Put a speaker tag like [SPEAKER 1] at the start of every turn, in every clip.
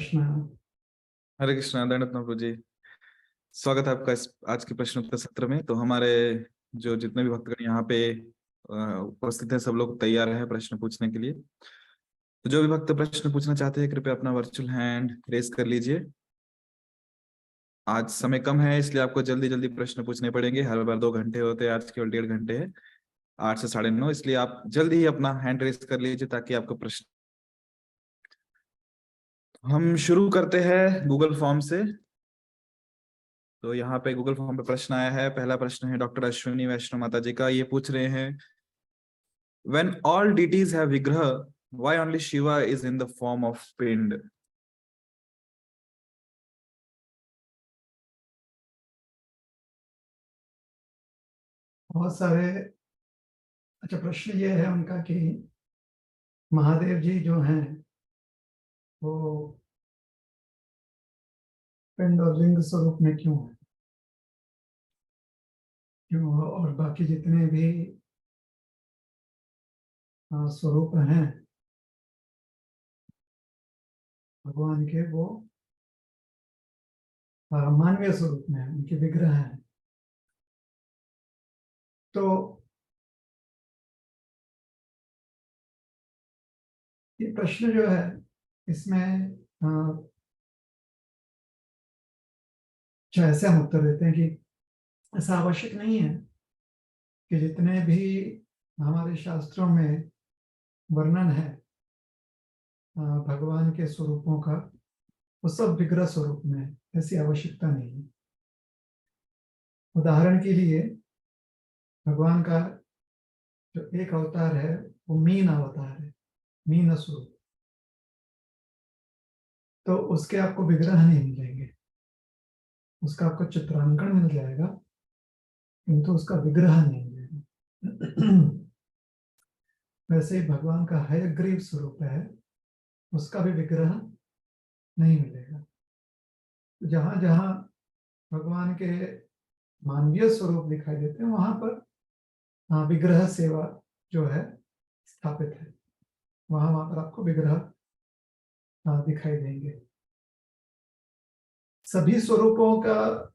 [SPEAKER 1] कृष्णा।
[SPEAKER 2] हरे कृष्णा। दंडवत प्रभु जी, स्वागत है आपका इस आज के प्रश्न उत्तर सत्र में। तो हमारे जो जितने भी भक्तगण यहाँ पे उपस्थित हैं, सब लोग तैयार हैं प्रश्न पूछने के लिए। तो जो भी भक्त प्रश्न पूछना चाहते हैं, कृपया अपना वर्चुअल हैंड रेज कर लीजिए। आज समय कम है, इसलिए आपको जल्दी जल्दी प्रश्न पूछने पड़ेंगे। हर बार 2 घंटे होते हैं, आज केवल 1.5 घंटे है, 8 से 9:30। इसलिए आप जल्दी ही अपना हैंड रेज कर लीजिए ताकि आपको प्रश्न। हम शुरू करते हैं गूगल फॉर्म से। तो यहाँ पे गूगल फॉर्म पे प्रश्न आया है। पहला प्रश्न है डॉक्टर अश्विनी वैष्णव माता जी का। ये पूछ रहे हैं, व्हेन ऑल deities have विग्रह, why only Shiva is in the form of पिंड?
[SPEAKER 1] बहुत सारे। अच्छा, प्रश्न ये है उनका कि महादेव जी जो हैं वो पिंड और लिंग स्वरूप में क्यों है, क्यों, और बाकी जितने भी स्वरूप हैं भगवान के, वो मानवीय स्वरूप में है, उनके विग्रह हैं। तो ये प्रश्न जो है इसमें ऐसे हम उत्तर देते हैं कि ऐसा आवश्यक नहीं है कि जितने भी हमारे शास्त्रों में वर्णन है भगवान के स्वरूपों का, वो सब विग्रह स्वरूप में है। ऐसी आवश्यकता नहीं है। उदाहरण के लिए भगवान का जो एक अवतार है वो मीन अवतार है, मीन स्वरूप। तो उसके आपको विग्रह नहीं मिलेंगे, उसका आपको चित्रांकन मिल जाएगा किंतु उसका विग्रह नहीं मिलेगा। वैसे ही भगवान का हयग्रीव स्वरूप है, उसका भी विग्रह नहीं मिलेगा। जहां जहां भगवान के मानवीय स्वरूप दिखाई देते हैं वहां पर विग्रह सेवा जो है स्थापित है। वहां वहां पर आपको विग्रह दिखाई देंगे। सभी स्वरूपों का,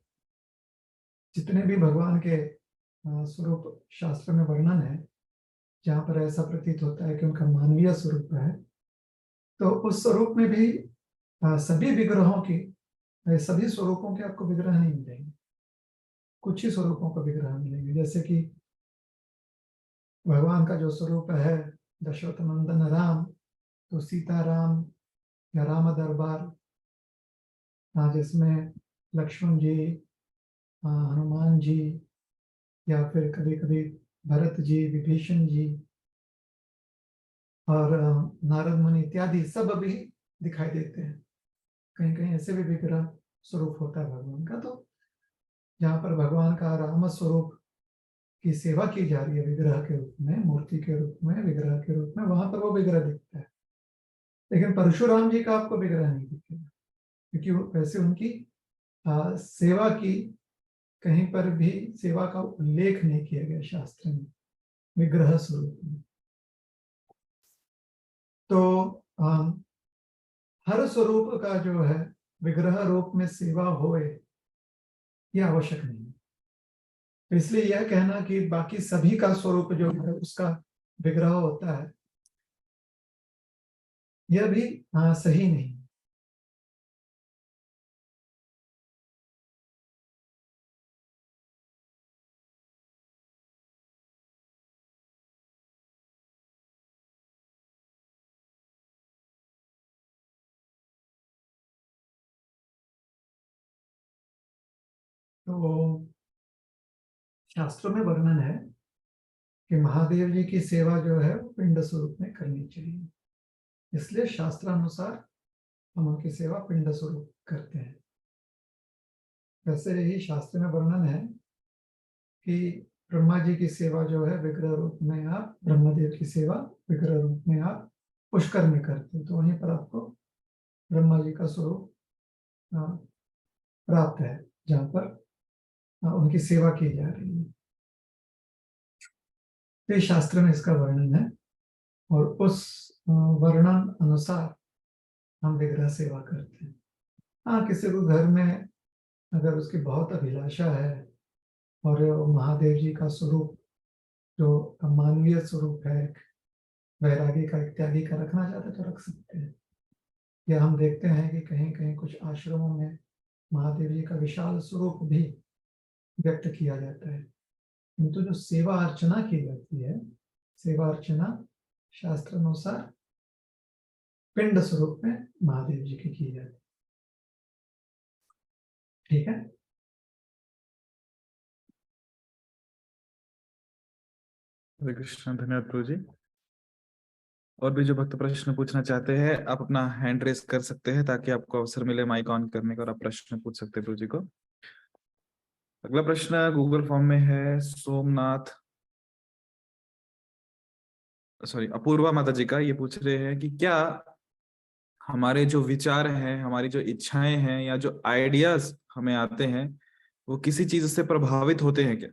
[SPEAKER 1] जितने भी भगवान के स्वरूप शास्त्र में वर्णन है, जहां पर ऐसा प्रतीत होता है कि उनका मानवीय स्वरूप है, तो उस स्वरूप में भी सभी विग्रहों की, सभी स्वरूपों के आपको विग्रह नहीं मिलेंगे। कुछ ही स्वरूपों को विग्रह मिलेंगे। जैसे कि भगवान का जो स्वरूप है दशरथ नंदन राम, तो सीता राम या राम दरबार, जिसमें लक्ष्मण जी, हनुमान जी, या फिर कभी कभी भरत जी, विभीषण जी और नारद मुनि इत्यादि सब भी दिखाई देते हैं। कहीं कहीं ऐसे भी विग्रह स्वरूप होता है भगवान का। तो जहाँ पर भगवान का राम स्वरूप की सेवा की जा रही है विग्रह के रूप में, मूर्ति के रूप में, विग्रह के रूप में, वहां पर वो विग्रह दिखता है। लेकिन परशुराम जी का आपको विग्रह नहीं दिखेगा, क्योंकि वैसे उनकी सेवा की कहीं पर भी सेवा का उल्लेख नहीं किया गया शास्त्र में विग्रह स्वरूप में। तो हर स्वरूप का जो है विग्रह रूप में सेवा होए, यह आवश्यक नहीं है। तो इसलिए यह कहना कि बाकी सभी का स्वरूप जो है उसका विग्रह होता है, यह भी सही नहीं। तो शास्त्रों में वर्णन है कि महादेव जी की सेवा जो है वो पिंड स्वरूप में करनी चाहिए। इसलिए शास्त्रानुसार हम उनकी सेवा पिंड स्वरूप करते हैं। वैसे ही शास्त्र में वर्णन है कि ब्रह्मा जी की सेवा जो है विग्रह रूप में, आप ब्रह्मदेव की सेवा विग्रह रूप में आप पुष्कर में करते हैं। तो वहीं पर आपको ब्रह्मा जी का स्वरूप प्राप्त है, जहाँ पर उनकी सेवा की जा रही है। तो शास्त्र में इसका वर्णन है और उस वर्णन अनुसार हम विग्रह सेवा करते हैं। हाँ, किसी को घर में अगर उसकी बहुत अभिलाषा है और वो महादेव जी का स्वरूप जो मानवीय स्वरूप है, वैरागी का इत्यादि का रखना चाहते तो रख सकते हैं। या हम देखते हैं कि कहीं कहीं कुछ आश्रमों में महादेव जी का विशाल स्वरूप भी व्यक्त किया जाता है, किंतु जो सेवा अर्चना की जाती है, सेवा अर्चना शास्त्र अनुसार पिंड स्वरूप में महादेव जी की जाती है। ठीक है।
[SPEAKER 2] हरे कृष्ण, धन्यवाद प्रभु जी। और भी जो भक्त प्रश्न पूछना चाहते हैं, आप अपना हैंड रेस कर सकते हैं ताकि आपको अवसर मिले माइक ऑन करने का और आप प्रश्न पूछ सकते हैं प्रभु जी को। अगला प्रश्न गूगल फॉर्म में है, सोमनाथ सॉरी अपूर्वा माता जी का। ये पूछ रहे हैं कि क्या हमारे जो विचार हैं, हमारी जो इच्छाएं हैं या जो आइडियाज हमें आते हैं, वो किसी चीज से प्रभावित होते हैं क्या?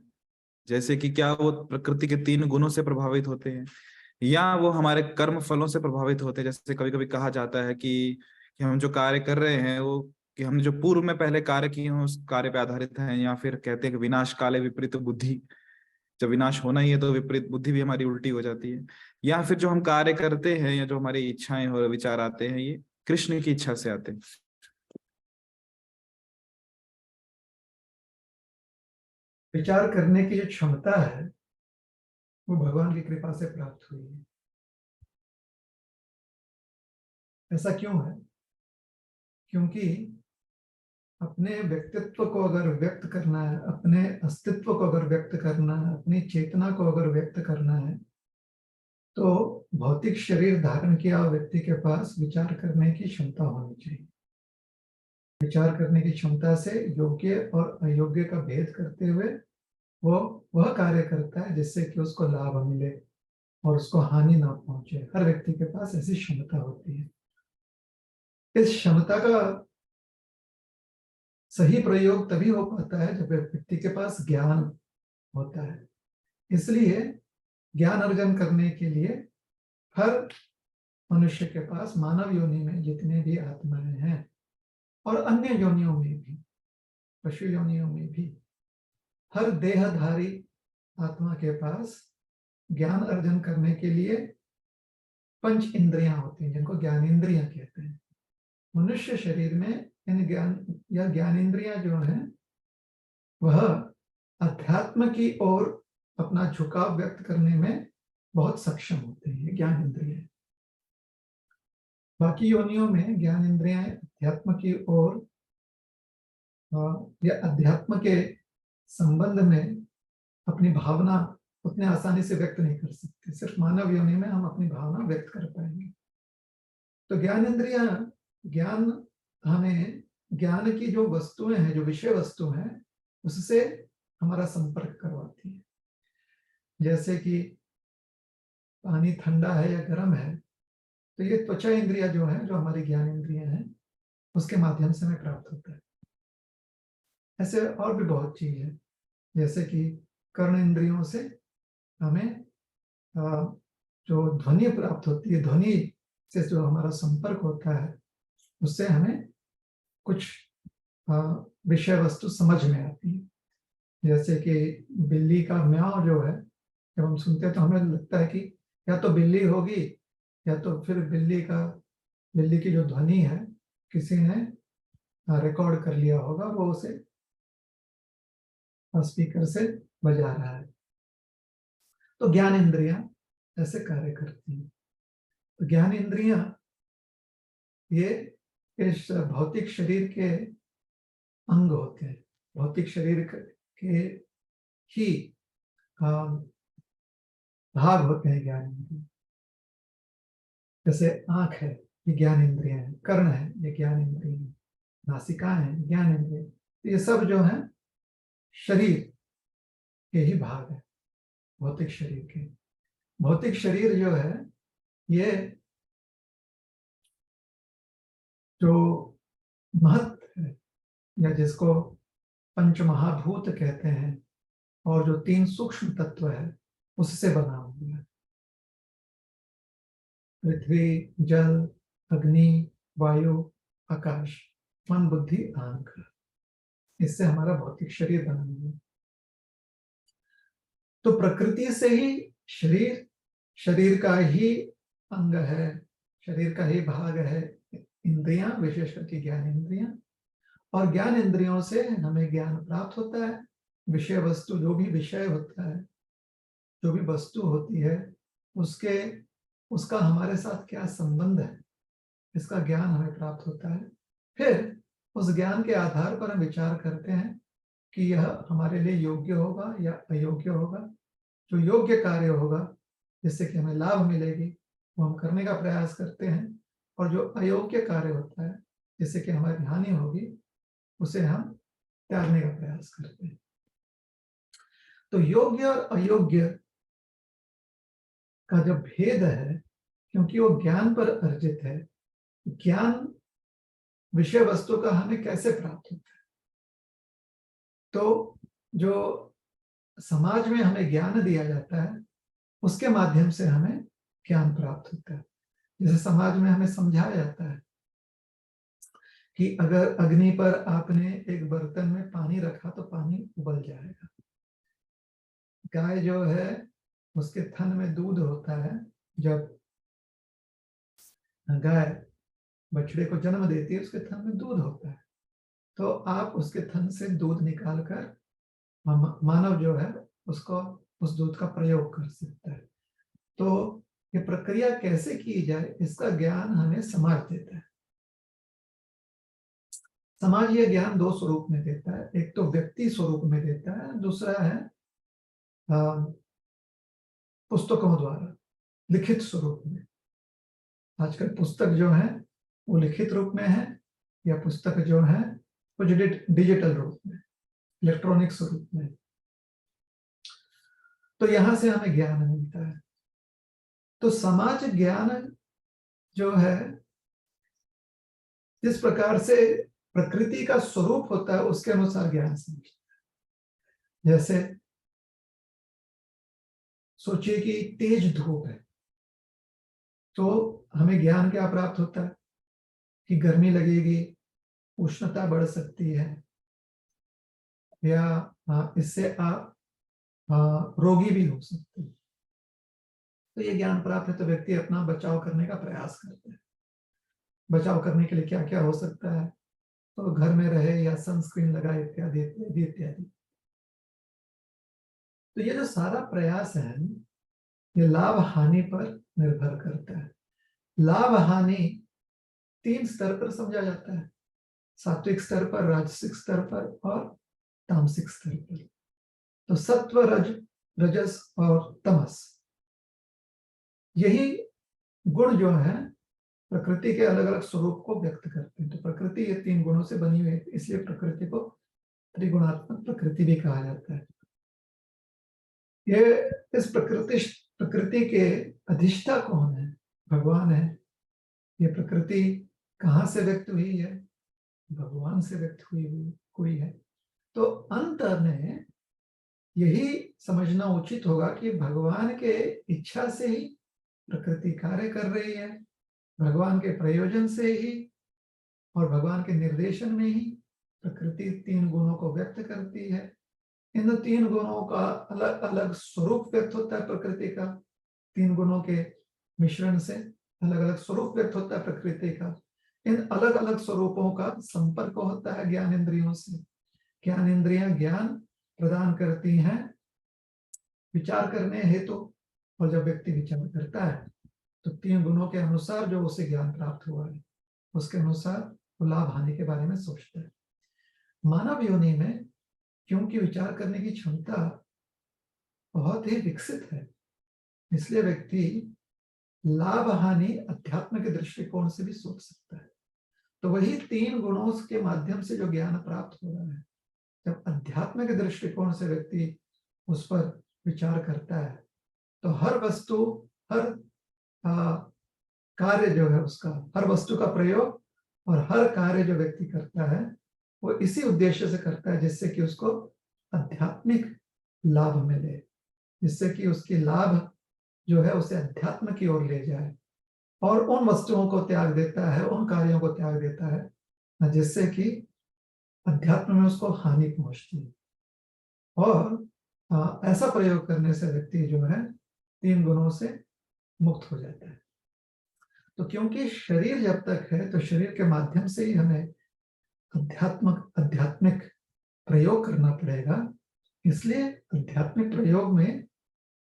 [SPEAKER 2] जैसे कि क्या वो प्रकृति के 3 गुणों से प्रभावित होते हैं, या वो हमारे कर्म फलों से प्रभावित होते हैं? जैसे कभी कभी कहा जाता है कि हम जो कार्य कर रहे हैं वो, कि हमने जो पूर्व में पहले कार्य किए हैं उस कार्य पे आधारित है, या फिर कहते हैं कि विनाश काले विपरीत बुद्धि, जब विनाश होना ही है तो विपरीत बुद्धि भी हमारी उल्टी हो जाती है। या फिर जो हम कार्य करते हैं या जो हमारी इच्छाएं और विचार आते हैं, ये कृष्ण की इच्छा से आते हैं।
[SPEAKER 1] विचार करने की जो क्षमता है वो भगवान की कृपा से प्राप्त हुई है। ऐसा क्यों है? क्योंकि अपने व्यक्तित्व को अगर व्यक्त करना है, अपने अस्तित्व को अगर व्यक्त करना है, अपनी चेतना को अगर व्यक्त करना है, तो भौतिक शरीर धारण किया व्यक्ति के पास विचार करने की क्षमता होनी चाहिए। विचार करने की क्षमता से योग्य और अयोग्य का भेद करते हुए वो वह कार्य करता है जिससे कि उसको लाभ मिले और उसको हानि ना पहुंचे। हर व्यक्ति के पास ऐसी क्षमता होती है। इस क्षमता का सही प्रयोग तभी हो पाता है जब व्यक्ति के पास ज्ञान होता है। इसलिए ज्ञान अर्जन करने के लिए हर मनुष्य के पास मानव योनि में जितने भी आत्माएं हैं और अन्य योनियों में भी, पशु योनियों में भी, हर देहधारी आत्मा के पास ज्ञान अर्जन करने के लिए 5 इंद्रियां होती हैं, जिनको ज्ञानेंद्रियां कहते हैं। मनुष्य शरीर में इन ज्ञानेंद्रियां जो हैं वह अध्यात्म की ओर अपना झुकाव व्यक्त करने में बहुत सक्षम होते हैं। ज्ञान इंद्रिय, बाकी योनियों में ज्ञान इंद्रियां अध्यात्म की ओर या अध्यात्म के संबंध में अपनी भावना उतने आसानी से व्यक्त नहीं कर सकते। सिर्फ मानव योनि में हम अपनी भावना व्यक्त कर पाएंगे। तो ज्ञान इंद्रियां, ज्ञान हमें ज्ञान की जो वस्तुएं हैं, जो विषय वस्तु हैं, उससे हमारा संपर्क करवाती है। जैसे कि पानी ठंडा है या गर्म है, तो ये त्वचा इंद्रिया जो है, जो हमारी ज्ञान इंद्रियां हैं, उसके माध्यम से हमें प्राप्त होता है। ऐसे और भी बहुत चीज है, जैसे कि कर्ण इंद्रियों से हमें जो ध्वनि प्राप्त होती है, ध्वनि से जो हमारा संपर्क होता है, उससे हमें कुछ विषय वस्तु समझ में आती है। जैसे कि बिल्ली का म्याऊ जो है, जब हम सुनते हैं तो हमें लगता है कि या तो बिल्ली होगी या तो फिर बिल्ली की जो ध्वनि है किसी ने रिकॉर्ड कर लिया होगा, वो उसे स्पीकर से बजा रहा है। तो ज्ञान इंद्रियां ऐसे कार्य करती हैं। तो ज्ञान इंद्रियां ये इस भौतिक शरीर के अंग होते हैं। भौतिक शरीर के ही भाग होते हैं ज्ञान इंद्रिय। जैसे आंख है, ये ज्ञान इंद्रिय है। कर्ण है, ये ज्ञान इंद्रिय है। नासिका है, ज्ञान इंद्रिय। तो ये सब जो है शरीर के ही भाग है, भौतिक शरीर के। भौतिक शरीर जो है ये जो महत्व है, या जिसको पंच महाभूत कहते हैं, और जो 3 सूक्ष्म तत्व है, उससे बना हुआ है। पृथ्वी, जल, अग्नि, वायु, आकाश, मन, बुद्धि, अहंकार, इससे हमारा भौतिक शरीर बना हुआ है। तो प्रकृति से ही शरीर, शरीर का ही अंग है, शरीर का ही भाग है इंद्रियां, विशेष करके ज्ञान इंद्रियां, और ज्ञान इंद्रियों से हमें ज्ञान प्राप्त होता है। विषय वस्तु, जो भी विषय होता है, जो भी वस्तु होती है, उसका हमारे साथ क्या संबंध है, इसका ज्ञान हमें प्राप्त होता है। फिर उस ज्ञान के आधार पर हम विचार करते हैं कि यह हमारे लिए योग्य होगा या अयोग्य होगा। जो योग्य कार्य होगा, जिससे कि हमें लाभ मिलेगी, वो हम करने का प्रयास करते हैं, और जो अयोग्य कार्य होता है, जिससे कि हमारी हानि होगी, उसे हम त्यागने का प्रयास करते हैं। तो योग्य और अयोग्य का जो भेद है, क्योंकि वो ज्ञान पर अर्जित है, ज्ञान विषय वस्तु का हमें कैसे प्राप्त होता है। तो जो समाज में हमें ज्ञान दिया जाता है, उसके माध्यम से हमें ज्ञान प्राप्त होता है। जैसे समाज में हमें समझाया जाता है कि अगर अग्नि पर आपने एक बर्तन में पानी रखा तो पानी उबल जाएगा। गाय जो है, उसके थन में दूध होता है। जब गाय बछड़े को जन्म देती है, उसके थन में दूध होता है। तो आप उसके थन से दूध निकालकर मानव जो है उसको, उस दूध का प्रयोग कर सकता है। तो ये प्रक्रिया कैसे की जाए, इसका ज्ञान हमें समाज देता है। समाज ये ज्ञान दो स्वरूप में देता है। एक तो व्यक्ति स्वरूप में देता है, दूसरा है पुस्तकों द्वारा, लिखित स्वरूप में। आजकल पुस्तक जो है वो लिखित रूप में है, या पुस्तक जो है वो डिजिटल रूप में, इलेक्ट्रॉनिक स्वरूप में। तो यहां से हमें ज्ञान मिलता है। तो समाज ज्ञान जो है, जिस प्रकार से प्रकृति का स्वरूप होता है, उसके अनुसार ज्ञान समझता है। जैसे सोचिए कि तेज धूप है, तो हमें ज्ञान क्या प्राप्त होता है कि गर्मी लगेगी, उष्णता बढ़ सकती है, या इससे आप रोगी भी हो सकते हैं। तो ये ज्ञान प्राप्त है, तो व्यक्ति अपना बचाव करने का प्रयास करते हैं। बचाव करने के लिए क्या क्या हो सकता है, तो घर में रहे या सनस्क्रीन लगाए, इत्यादि इत्यादि इत्यादि। तो ये जो सारा प्रयास है, ये लाभ हानि पर निर्भर करता है। लाभ हानि 3 स्तर पर समझा जाता है, सात्विक स्तर पर, राजसिक स्तर पर और तामसिक स्तर पर। तो सत्व, रजस और तमस, यही गुण जो है प्रकृति के अलग अलग स्वरूप को व्यक्त करते हैं। तो प्रकृति ये 3 गुणों से बनी हुई है, इसलिए प्रकृति को त्रिगुणात्मक प्रकृति भी कहा जाता है। ये इस प्रकृति के अधिष्ठा कौन है? भगवान है। ये प्रकृति कहाँ से व्यक्त हुई है? भगवान से व्यक्त हुई है। तो अंत में यही समझना उचित होगा कि भगवान के इच्छा से ही प्रकृति कार्य कर रही है, भगवान के प्रयोजन से ही और भगवान के निर्देशन में ही प्रकृति 3 गुणों को व्यक्त करती है। इन 3 गुणों का अलग अलग स्वरूप व्यक्त होता है प्रकृति का। 3 गुणों के मिश्रण से अलग अलग स्वरूप व्यक्त होता है प्रकृति का। इन अलग अलग स्वरूपों का संपर्क होता है ज्ञान इंद्रियों से। ज्ञान इंद्रियां ज्ञान प्रदान करती हैं विचार करने हेतु, और जब व्यक्ति विचार करता है तो 3 गुणों के अनुसार जो उसे ज्ञान प्राप्त हुआ है, उसके अनुसार वो लाभ हानि के बारे में सोचता है। मानव योनि में क्योंकि विचार करने की क्षमता बहुत ही विकसित है, इसलिए व्यक्ति लाभ हानि अध्यात्म के दृष्टिकोण से भी सोच सकता है। तो वही 3 गुणों के माध्यम से जो ज्ञान प्राप्त हो रहा है, जब अध्यात्म के दृष्टिकोण से व्यक्ति उस पर विचार करता है, तो हर वस्तु, हर कार्य जो है उसका, हर वस्तु का प्रयोग और हर कार्य जो व्यक्ति करता है, वो इसी उद्देश्य से करता है जिससे कि उसको आध्यात्मिक लाभ मिले, जिससे कि उसकी लाभ जो है उसे अध्यात्म की ओर ले जाए। और उन वस्तुओं को त्याग देता है, उन कार्यों को त्याग देता है जिससे कि अध्यात्म में उसको हानि पहुंचती है। और ऐसा प्रयोग करने से व्यक्ति जो है 3 गुणों से मुक्त हो जाता है। तो क्योंकि शरीर जब तक है तो शरीर के माध्यम से ही हमें आध्यात्मिक प्रयोग करना पड़ेगा। इसलिए आध्यात्मिक प्रयोग में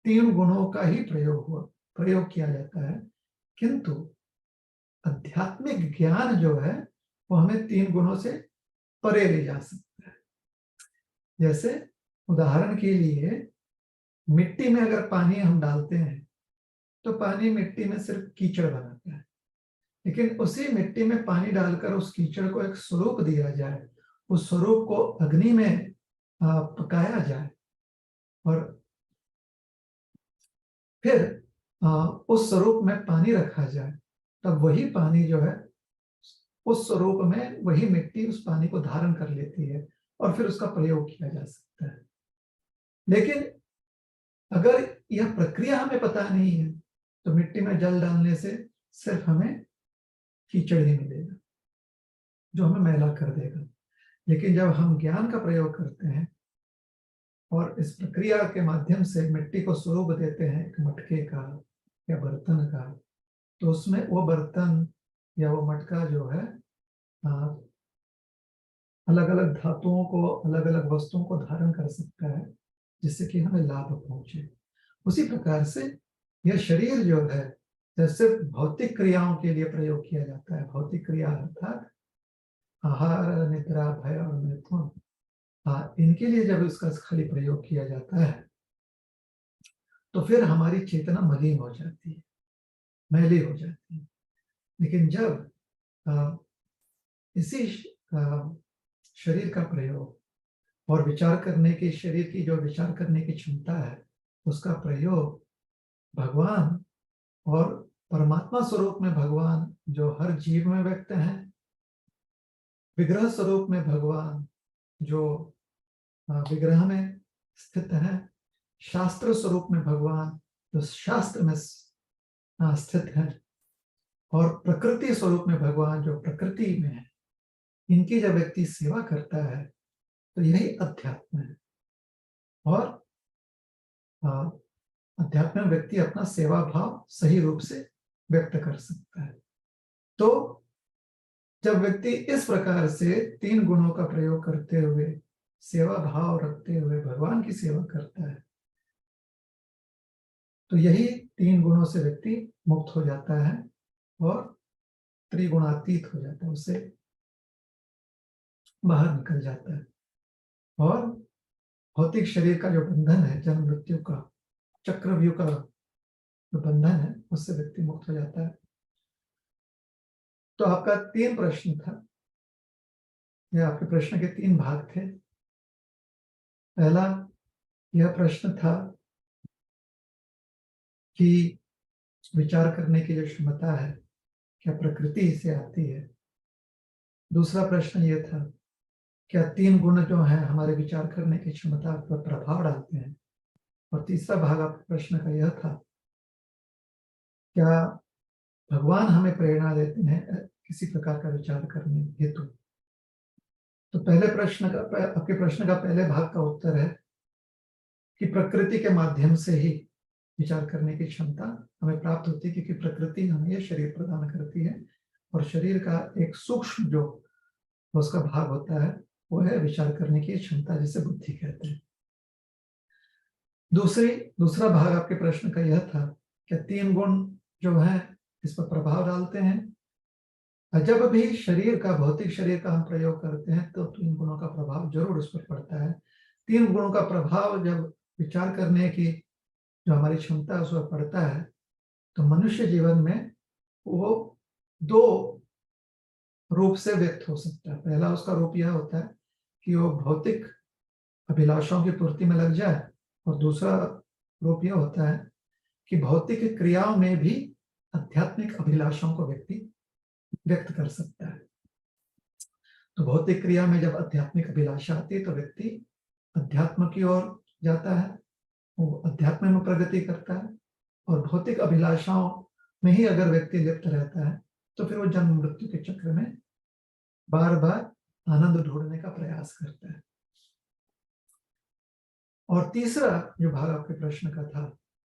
[SPEAKER 1] 3 गुणों का ही प्रयोग किया जाता है, किंतु आध्यात्मिक ज्ञान जो है वो हमें 3 गुणों से परे ले जा सकता है। जैसे उदाहरण के लिए मिट्टी में अगर पानी हम डालते हैं तो पानी मिट्टी में सिर्फ कीचड़ बनाता है, लेकिन उसी मिट्टी में पानी डालकर उस कीचड़ को एक स्वरूप दिया जाए, उस स्वरूप को अग्नि में पकाया जाए और फिर उस स्वरूप में पानी रखा जाए, तब वही पानी जो है उस स्वरूप में वही मिट्टी उस पानी को धारण कर लेती है और फिर उसका प्रयोग किया जा सकता है। लेकिन अगर यह प्रक्रिया हमें पता नहीं है तो मिट्टी में जल डालने से सिर्फ हमें कीचड़ ही मिलेगा जो हमें मैला कर देगा। लेकिन जब हम ज्ञान का प्रयोग करते हैं और इस प्रक्रिया के माध्यम से मिट्टी को स्वरूप देते हैं एक मटके का या बर्तन का, तो उसमें वो बर्तन या वो मटका जो है अलग अलग धातुओं को, अलग अलग वस्तुओं को धारण कर सकता है जिससे कि हमें लाभ पहुंचे। उसी प्रकार से यह शरीर जो है सिर्फ भौतिक क्रियाओं के लिए प्रयोग किया जाता है। भौतिक क्रिया अर्थात आहार, निद्रा, भय और मैथुन, इनके लिए जब इसका खाली प्रयोग किया जाता है तो फिर हमारी चेतना मलिन हो जाती है, मैली हो जाती है। लेकिन जब इसी शरीर का प्रयोग और विचार करने की, शरीर की जो विचार करने की क्षमता है उसका प्रयोग भगवान और परमात्मा स्वरूप में भगवान जो हर जीव में व्यक्त हैं, विग्रह स्वरूप में भगवान जो विग्रह में स्थित है, शास्त्र स्वरूप में भगवान जो शास्त्र में स्थित है, और प्रकृति स्वरूप में भगवान जो प्रकृति में है, इनकी जब व्यक्ति सेवा करता है तो यही अध्यात्म है। और अध्यात्म में व्यक्ति अपना सेवा भाव सही रूप से व्यक्त कर सकता है। तो जब व्यक्ति इस प्रकार से 3 गुणों का प्रयोग करते हुए, सेवा भाव रखते हुए भगवान की सेवा करता है, तो यही 3 गुणों से व्यक्ति मुक्त हो जाता है और त्रिगुणातीत हो जाता है, उससे बाहर निकल जाता है और भौतिक शरीर का जो बंधन है, जन्म मृत्यु का चक्रव्यूह का जो बंधन है, उससे व्यक्ति मुक्त हो जाता है। तो आपका 3 प्रश्न था, यह आपके प्रश्न के 3 भाग थे। पहला यह प्रश्न था कि विचार करने की जो क्षमता है क्या प्रकृति से आती है। दूसरा प्रश्न यह था क्या 3 गुण जो हैं हमारे विचार करने की क्षमता पर प्रभाव डालते हैं। और तीसरा भाग आपके प्रश्न का यह था क्या भगवान हमें प्रेरणा देते हैं किसी प्रकार का विचार करने हेतु। तो आपके प्रश्न का पहले भाग का उत्तर है कि प्रकृति के माध्यम से ही विचार करने की क्षमता हमें प्राप्त होती है, क्योंकि प्रकृति हमें यह शरीर प्रदान करती है और शरीर का एक सूक्ष्म जो उसका भाग होता है वो है विचार करने की क्षमता, जिसे बुद्धि कहते हैं। दूसरा भाग आपके प्रश्न का यह था कि 3 गुण जो है इस पर प्रभाव डालते हैं। जब भी शरीर का, भौतिक शरीर का हम प्रयोग करते हैं तो 3 गुणों का प्रभाव जरूर उस पर पड़ता है। 3 गुणों का प्रभाव जब विचार करने की जो हमारी क्षमता है उस पर पड़ता है तो मनुष्य जीवन में वो 2 रूप से व्यक्त हो सकता है। पहला उसका रूप यह होता है कि वो भौतिक अभिलाषाओं की पूर्ति में लग जाए, और दूसरा रूप यह होता है कि भौतिक क्रियाओं में भी आध्यात्मिक अभिलाषाओं को व्यक्ति व्यक्त कर सकता है। तो भौतिक क्रिया में जब आध्यात्मिक अभिलाषा आती है तो व्यक्ति अध्यात्म की ओर जाता है, वो अध्यात्म में प्रगति करता है, और भौतिक अभिलाषाओं में ही अगर व्यक्ति लिप्त रहता है तो फिर वो जन्म मृत्यु के चक्र में बार बार आनंद ढूंढने का प्रयास करता है। और तीसरा जो भाग आपके प्रश्न का था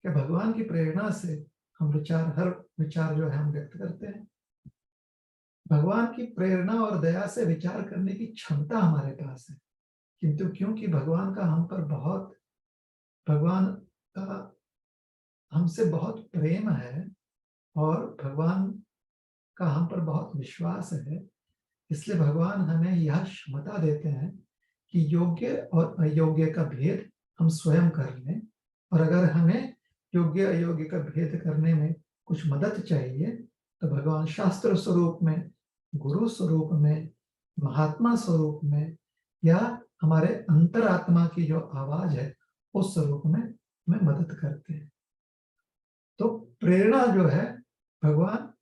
[SPEAKER 1] कि भगवान की प्रेरणा से हम हर विचार जो है हम व्यक्त करते हैं। भगवान की प्रेरणा और दया से विचार करने की क्षमता हमारे पास है, किंतु क्योंकि भगवान का हमसे बहुत प्रेम है और भगवान का हम पर बहुत विश्वास है, इसलिए भगवान हमें यह क्षमता देते हैं कि योग्य और अयोग्य का भेद हम स्वयं कर लें। और अगर हमें योग्य अयोग्य का भेद करने में कुछ मदद चाहिए तो भगवान शास्त्र स्वरूप में, गुरु स्वरूप में, महात्मा स्वरूप में या हमारे अंतरात्मा की जो आवाज है उस स्वरूप में हमें मदद करते हैं। तो प्रेरणा जो है भगवान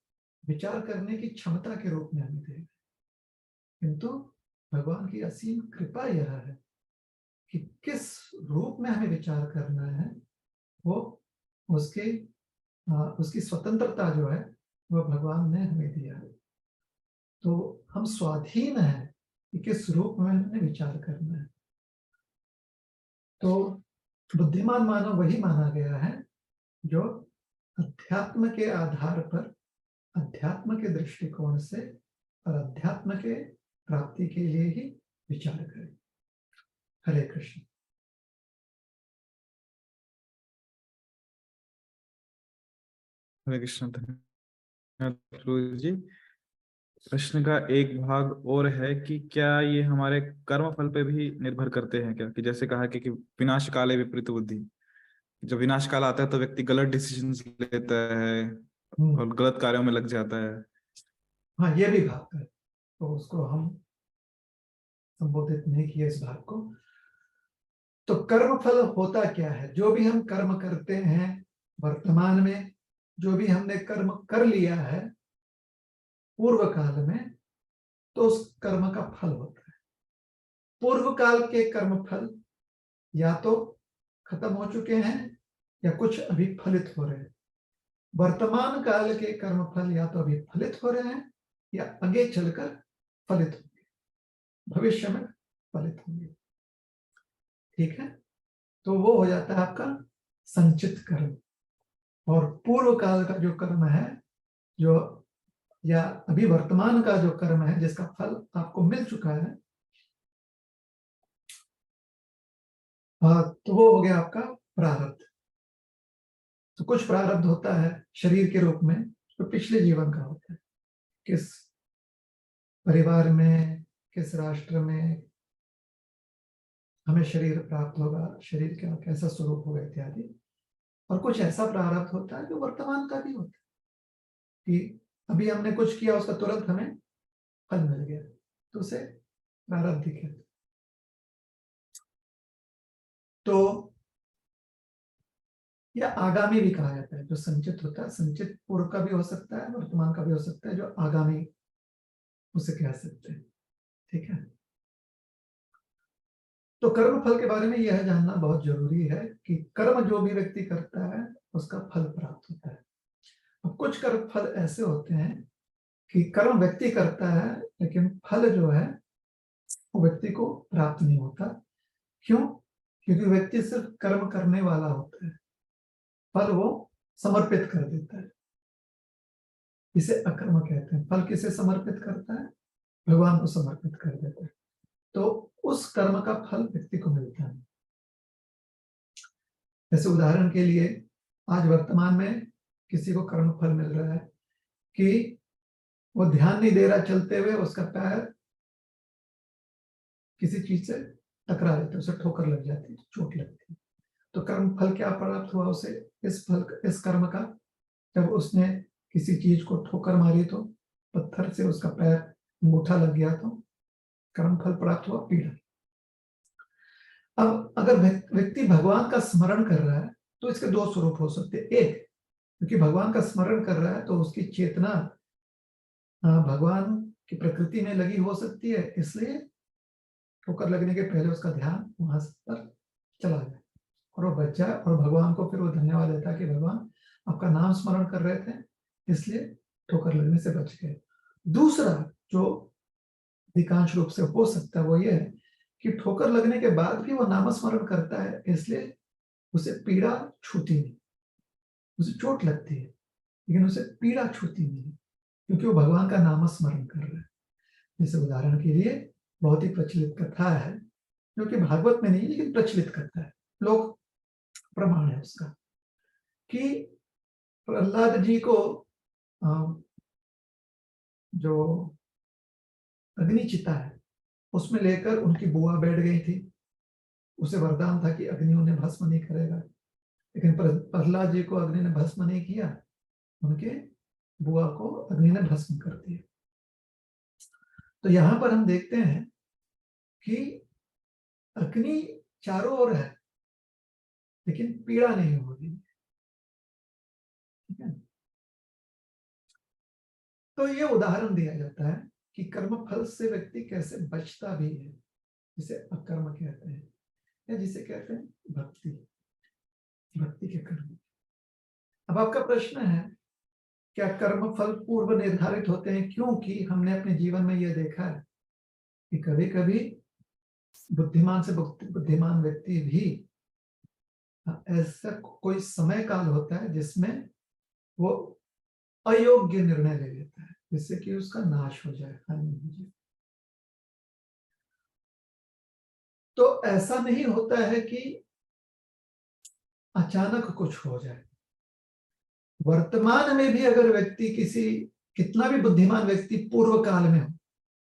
[SPEAKER 1] विचार करने की क्षमता के रूप में हमें देगा, किंतु भगवान की असीम कृपा यह है कि किस रूप में हमें विचार करना है वो उसकी स्वतंत्रता जो है वह भगवान ने हमें दिया है। तो हम स्वाधीन हैं कि किस रूप में हमें विचार करना है। तो बुद्धिमान मानव वही माना गया है जो अध्यात्म के आधार पर, अध्यात्म के दृष्टिकोण से और अध्यात्म के प्राप्ति के लिए ही विचार करे। हरे कृष्ण।
[SPEAKER 2] हरे कृष्ण। धन्यवाद प्रभु जी। प्रश्न का एक भाग और है कि क्या ये हमारे कर्म फल पे भी निर्भर करते हैं क्या, कि जैसे कहा कि विनाश काले विपरीत बुद्धि, जब विनाश काल आता है तो व्यक्ति गलत डिसीजंस लेता है और गलत कार्यों में लग जाता है।
[SPEAKER 1] हाँ, ये भी भाग है, तो उसको हम संबोधित नहीं किया इस भाग को। तो कर्म फल होता क्या है? जो भी हम कर्म करते हैं वर्तमान में, जो भी हमने कर्म कर लिया है पूर्व काल में, तो उस कर्म का फल होता है। पूर्व काल के कर्म फल या तो खत्म हो चुके हैं या कुछ अभी फलित हो रहे हैं। वर्तमान काल के कर्म फल या तो अभी फलित हो रहे हैं या आगे चलकर फलित होंगे, भविष्य में फलित होंगे। ठीक है, तो वो हो जाता है आपका संचित कर्म। और पूर्व काल का जो कर्म है, जो या अभी वर्तमान का जो कर्म है जिसका फल आपको मिल चुका है, तो वो हो गया आपका प्रारब्ध। तो कुछ प्रारब्ध होता है शरीर के रूप में जो पिछले जीवन का होता है, किस परिवार में, किस राष्ट्र में हमें शरीर प्राप्त होगा, शरीर का कैसा स्वरूप होगा इत्यादि। और कुछ ऐसा प्रारब्ध होता है जो वर्तमान का भी होता है कि अभी हमने कुछ किया, उसका तुरंत हमें फल मिल गया, तो उसे प्रारब्ध कहते हैं। तो या आगामी भी कहा जाता है, जो संचित होता है। संचित पूर्व का भी हो सकता है, वर्तमान का भी हो सकता है, जो आगामी उसे कह सकते हैं। ठीक है, तो कर्म फल के बारे में यह जानना बहुत जरूरी है कि कर्म जो भी व्यक्ति करता है उसका फल प्राप्त होता है। अब कुछ कर्म फल ऐसे होते हैं कि कर्म व्यक्ति करता है लेकिन फल जो है वो व्यक्ति को प्राप्त नहीं होता। क्यों? क्योंकि व्यक्ति सिर्फ कर्म करने वाला होता है, फल वो समर्पित कर देता है। इसे अकर्म कहते हैं। फल किसे समर्पित करता है? भगवान को समर्पित कर देता है, तो उस कर्म का फल व्यक्ति को मिलता है। जैसे उदाहरण के लिए आज वर्तमान में किसी को कर्म फल मिल रहा है कि वो ध्यान नहीं दे रहा, चलते हुए उसका पैर किसी चीज से टकरा जाता है, उसे ठोकर लग जाती है, चोट लगती है। तो कर्म फल क्या प्राप्त हुआ उसे? इस कर्म का, जब उसने किसी चीज को ठोकर मारी तो पत्थर से उसका पैर अंगूठा लग गया, तो कर्म फल प्राप्त हुआ, पीड़ा। अब अगर व्यक्ति भगवान का स्मरण कर रहा है तो इसके दो स्वरूप हो सकते हैं। एक, क्योंकि भगवान का स्मरण कर रहा है तो उसकी चेतना भगवान की प्रकृति में लगी हो सकती है, इसलिए ठोकर लगने के पहले उसका ध्यान वहां पर चला जाए और वो बच जाए, और भगवान को फिर वो धन्यवाद देता है कि भगवान आपका नाम स्मरण कर रहे थे इसलिए ठोकर लगने से बच गए। दूसरा जो अधिकांश रूप से हो सकता है वो ये है कि ठोकर लगने के बाद भी वो नामस्मरण करता है, इसलिए उसे पीड़ा छूती नहीं। उसे चोट लगती है लेकिन उसे पीड़ा छूती नहीं, क्योंकि वो भगवान का नामस्मरण कर रहा है। जैसे उदाहरण के लिए बहुत ही प्रचलित कथा है, जो कि भागवत में नहीं लेकिन प्रचलित कथा है, लोक प्रमाण है उसका, कि प्रहलाद जी को जो अग्नि चिता है उसमें लेकर उनकी बुआ बैठ गई थी। उसे वरदान था कि अग्नि उन्हें भस्म नहीं करेगा, लेकिन प्रहलाद जी को अग्नि ने भस्म नहीं किया, उनके बुआ को अग्नि ने भस्म कर दिया। तो यहां पर हम देखते हैं कि अग्नि चारों ओर है लेकिन पीड़ा नहीं हो रही। ठीक है, तो ये उदाहरण दिया जाता है कि कर्म फल से व्यक्ति कैसे बचता भी है, जिसे अकर्म कहते हैं या जिसे कहते हैं भक्ति, भक्ति के कर्म। अब आपका प्रश्न है, क्या कर्म फल पूर्व निर्धारित होते हैं? क्योंकि हमने अपने जीवन में यह देखा है कि कभी कभी बुद्धिमान से बुद्धिमान व्यक्ति भी ऐसा कोई समय काल होता है जिसमें वो अयोग्य निर्णय ले लेता है, जिससे कि उसका नाश हो जाए, हानि हो जाए। तो ऐसा नहीं होता है कि अचानक कुछ हो जाए। वर्तमान में भी अगर व्यक्ति कितना भी बुद्धिमान व्यक्ति पूर्व काल में हो,